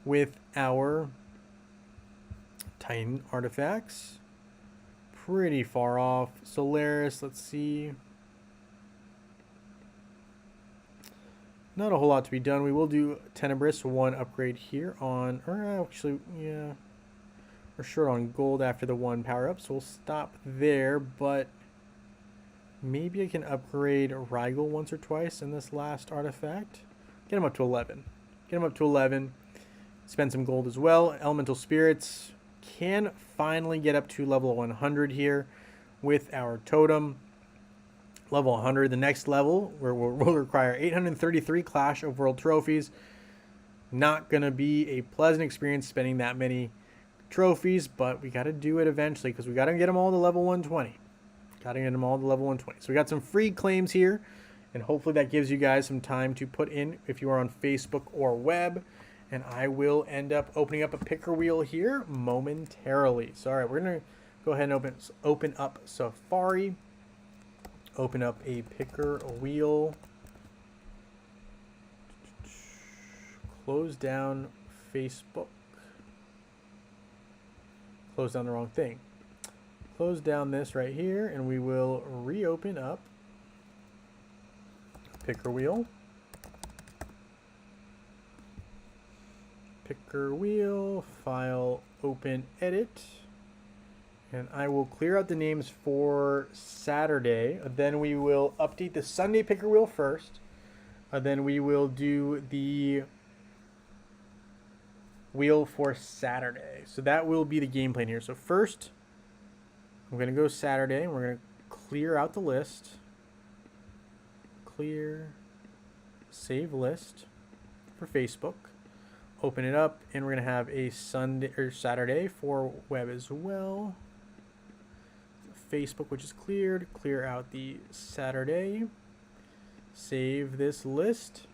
with our Titan artifacts. Pretty far off. Solaris, let's see. Not a whole lot to be done. We will do Tenebrous, 1 upgrade here on, or actually, yeah, we're short on gold after the 1 power up, so we'll stop there, but maybe I can upgrade Rigel once or twice in this last artifact. Get him up to 11. Get him up to 11. Spend some gold as well. Elemental Spirits can finally get up to level 100 here with our totem. Level 100, the next level, where we'll require 833 Clash of World trophies. Not going to be a pleasant experience spending that many trophies, but we got to do it eventually because we got to get them all to level 120. Got to get them all to level 120. So we got some free claims here, and hopefully that gives you guys some time to put in if you are on Facebook or web. And I will end up opening up a picker wheel here momentarily. So all right, we're going to go ahead and open up Safari. Open up a picker wheel. Close down Facebook. Close down the wrong thing. Close down this right here, and we will reopen up picker wheel. Picker wheel, file, open, edit. And I will clear out the names for Saturday. Then we will update the Sunday picker wheel first. Then we will do the wheel for Saturday. So that will be the game plan here. So first, I'm going to go Saturday, and we're going to clear out the list. clear, save list for Facebook. Open it up, and we're going to have a Sunday or Saturday for web as well. Facebook, which is cleared. Clear out the Saturday. Save this list.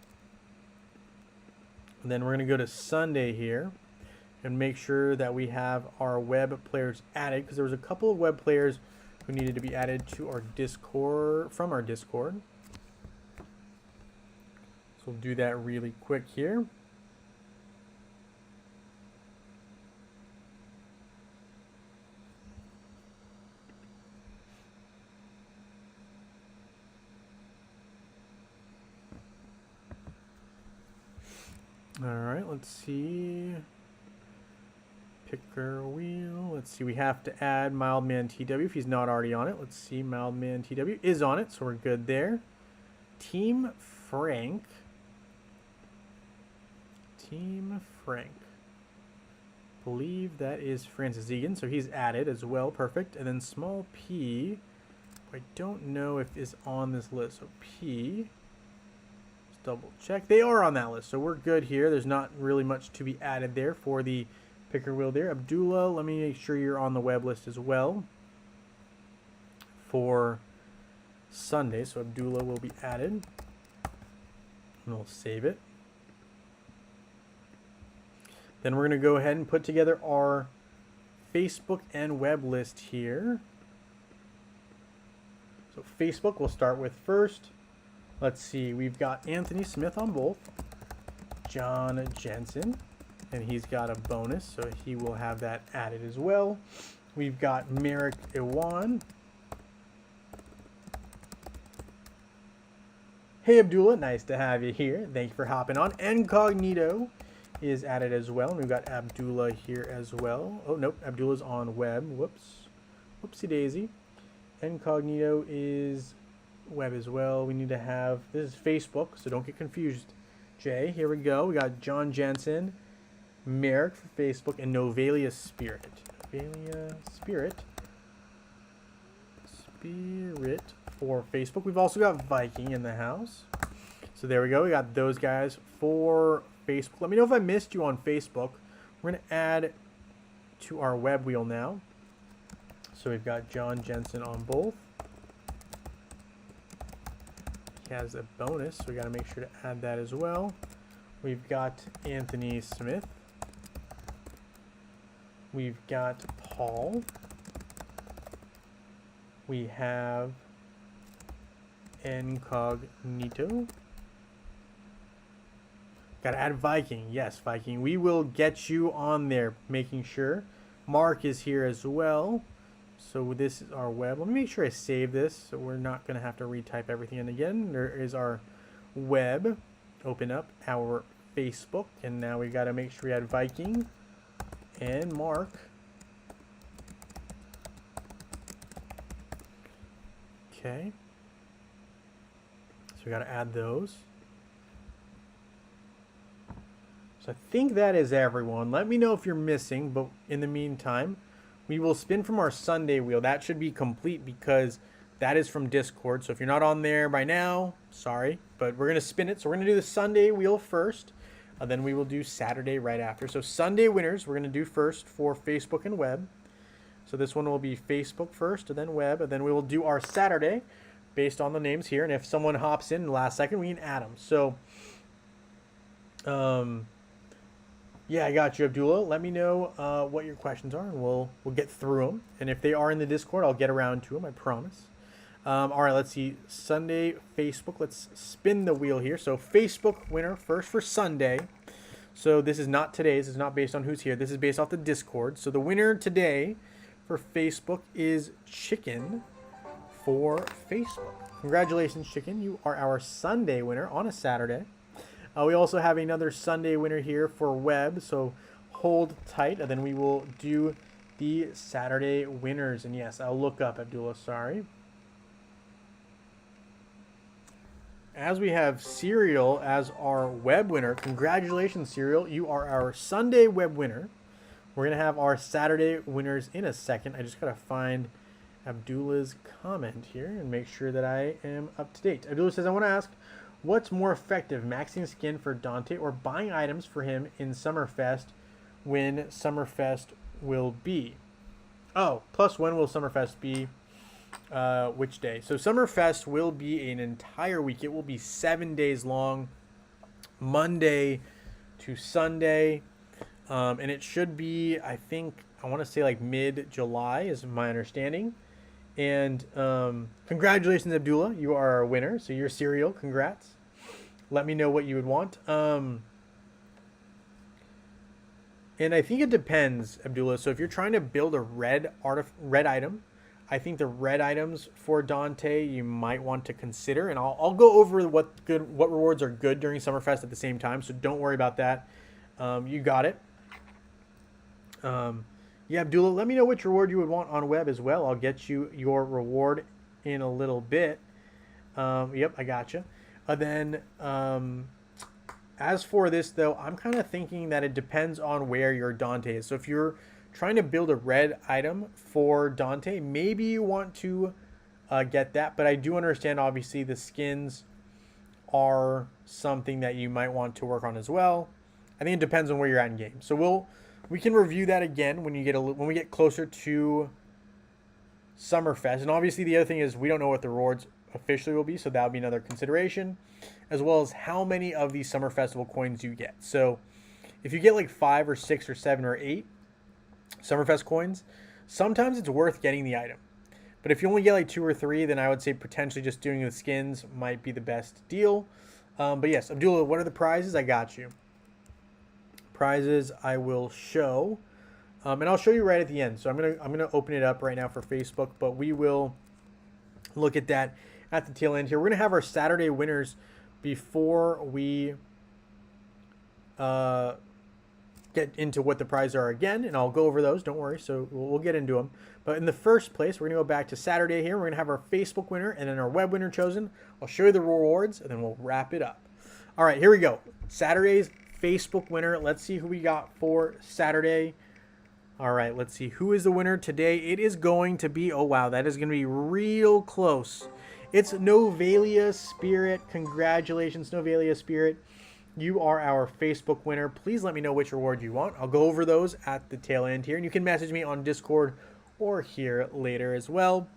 And then we're going to go to Sunday here and make sure that we have our web players added, because there was a couple of web players who needed to be added to our Discord, from our Discord. So we'll do that really quick here. All right, let's see. Picker wheel. Let's see. We have to add Mildman TW if he's not already on it. Let's see. Mildman TW is on it, so we're good there. Team Frank. Team Frank. Believe that is Francis Egan, so he's added as well. Perfect. And then Small P, I don't know if is on this list. So P. Double check. They are on that list, so we're good here. There's not really much to be added there for the picker wheel there. Abdullah, let me make sure you're on the web list as well for Sunday. So Abdullah will be added, and we'll save it. Then we're going to go ahead and put together our Facebook and web list here. So Facebook we'll start with first. Let's see, we've got Anthony Smith on both, John Jensen, and he's got a bonus, so he will have that added as well. We've got Merrick Iwan. Hey Abdullah, nice to have you here. Thank you for hopping on. Incognito is added as well, and we've got Abdullah here as well. Oh, nope, Abdullah's on web. Whoops. Whoopsie daisy. Incognito is web as well. We need to have, this is Facebook, so don't get confused. Jay, here we go. We got John Jensen, Merrick for Facebook, and Novalia Spirit. Novalia Spirit for Facebook. We've also got Viking in the house. So there we go. We got those guys for Facebook. Let me know if I missed you on Facebook. We're going to add to our web wheel now. So we've got John Jensen on both. He has a bonus, so we got to make sure to add that as well. We've got Anthony Smith. We've got Paul. We have Incognito. Got to add Viking. Yes, Viking. We will get you on there, making sure. Mark is here as well. So this is our web. Let me make sure I save this so we're not going to have to retype everything in again. There is our web. Open up our Facebook. And now we got to make sure we add Viking and Mark. Okay. So we got to add those. So I think that is everyone. Let me know if you're missing, but in the meantime, we will spin from our Sunday wheel. That should be complete because that is from Discord. So if you're not on there by now, sorry, but we're going to spin it. So we're going to do the Sunday wheel first, then we will do Saturday right after. So Sunday winners, we're going to do first for Facebook and web. So this one will be Facebook first and then web, and then we will do our Saturday based on the names here. And if someone hops in the last second, we can add them. So, yeah, I got you, Abdullah. Let me know what your questions are, and we'll get through them. And if they are in the Discord, I'll get around to them, I promise. All right, let's see. Sunday, Facebook. Let's spin the wheel here. So Facebook winner first for Sunday. So this is not today's. This is not based on who's here. This is based off the Discord. So the winner today for Facebook is Chicken for Facebook. Congratulations, Chicken. You are our Sunday winner on a Saturday. We also have another Sunday winner here for web, so hold tight, and then we will do the Saturday winners. And yes, I'll look up Abdullah, sorry. As we have Serial as our web winner, congratulations, Serial. You are our Sunday web winner. We're going to have our Saturday winners in a second. I just got to find Abdullah's comment here and make sure that I am up to date. Abdullah says, I want to ask, what's more effective, maxing skin for Dante or buying items for him in Summerfest when Summerfest will be? Oh, plus when will Summerfest be? Which day? So Summerfest will be an entire week. It will be 7 days long, Monday to Sunday. And it should be, I want to say like mid-July is my understanding. And congratulations, Abdullah. You are our winner. So you're cereal. Congrats. Let me know what you would want. And I think it depends, Abdullah. So if you're trying to build a red item, I think the red items for Dante you might want to consider. And I'll go over what rewards are good during Summerfest at the same time. So don't worry about that. You got it. Yeah, Abdullah, let me know which reward you would want on web as well. I'll get you your reward in a little bit. Yep, I gotcha. Then, as for this, though, I'm kind of thinking that it depends on where your Dante is. So if you're trying to build a red item for Dante, maybe you want to get that. But I do understand, obviously, the skins are something that you might want to work on as well. I think it depends on where you're at in game. So we can review that again when we get closer to Summerfest. And obviously the other thing is we don't know what the rewards officially will be, so that'll be another consideration, as well as how many of these Summer Festival coins you get. So if you get like 5 or 6 or 7 or 8 Summerfest coins, sometimes it's worth getting the item. But if you only get like 2 or 3, then I would say potentially just doing the skins might be the best deal. But yes, Abdullah, what are the prizes? I got you. Prizes I will show, and I'll show you right at the end. So I'm gonna open it up right now for Facebook, but we will look at that at the tail end here. We're gonna have our Saturday winners before we get into what the prizes are again, and I'll go over those. Don't worry. So we'll get into them. But in the first place, we're gonna go back to Saturday here. We're gonna have our Facebook winner and then our web winner chosen. I'll show you the rewards, and then we'll wrap it up. All right, here we go. Saturday's Facebook winner. Let's see who we got for Saturday. All right, let's see who is the winner today. It is going to be, oh wow, that is going to be real close. It's Novalia Spirit. Congratulations, Novalia Spirit. You are our Facebook winner. Please let me know which reward you want. I'll go over those at the tail end here, and you can message me on Discord or here later as well.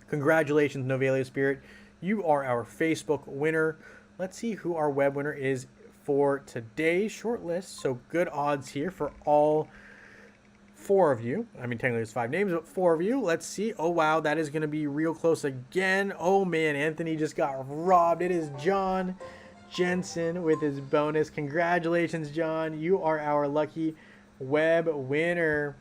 Congratulations, Novalia Spirit. You are our Facebook winner. Let's see who our web winner is for today's short list. So good odds here for all 4 of you. I mean, technically there's 5 names, but 4 of you. Let's see. Oh, wow. That is going to be real close again. Oh, man. Anthony just got robbed. It is John Jensen with his bonus. Congratulations, John. You are our lucky web winner.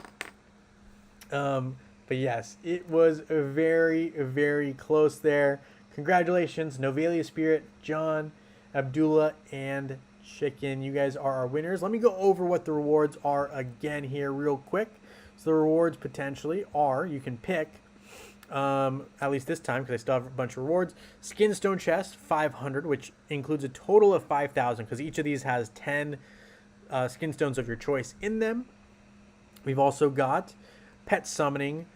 But yes, it was very, very close there. Congratulations, Novalia Spirit, John, Abdullah, and Chicken. You guys are our winners. Let me go over what the rewards are again here real quick. So the rewards potentially are, you can pick, at least this time because I still have a bunch of rewards, Skinstone Chest 500, which includes a total of 5,000 because each of these has 10 Skinstones of your choice in them. We've also got Pet Summoning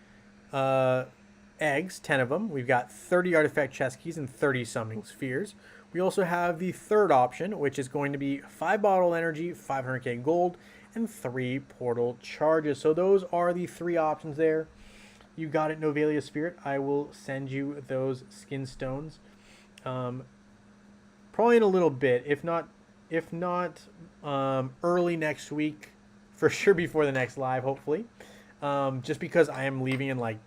eggs, 10 of them. We've got 30 Artifact Chest Keys and 30 Summoning Spheres. We also have the third option, which is going to be 5 Bottle Energy, 500k Gold, and 3 Portal Charges. So those are the 3 options there. You got it, Novalia Spirit. I will send you those skin stones probably in a little bit, if not early next week, for sure before the next live, hopefully. Just because I am leaving in like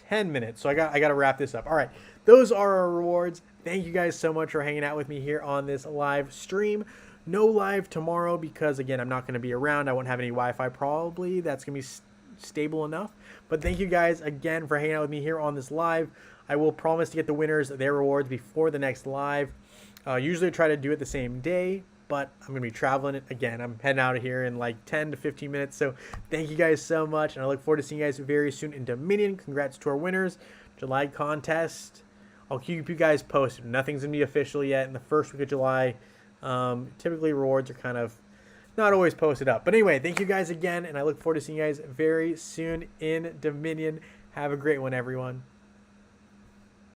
10 minutes, so I got to wrap this up. All right, those are our rewards. Thank you guys so much for hanging out with me here on this live stream. No live tomorrow because, again, I'm not going to be around. I won't have any Wi-Fi probably. That's going to be stable enough. But thank you guys again for hanging out with me here on this live. I will promise to get the winners their rewards before the next live. Usually I try to do it the same day, but I'm going to be traveling it again. I'm heading out of here in like 10 to 15 minutes. So thank you guys so much, and I look forward to seeing you guys very soon in Dominion. Congrats to our winners. July contest. I'll keep you guys posted. Nothing's going to be official yet in the first week of July. Typically rewards are kind of not always posted up. But anyway, thank you guys again, and I look forward to seeing you guys very soon in Dominion. Have a great one, everyone.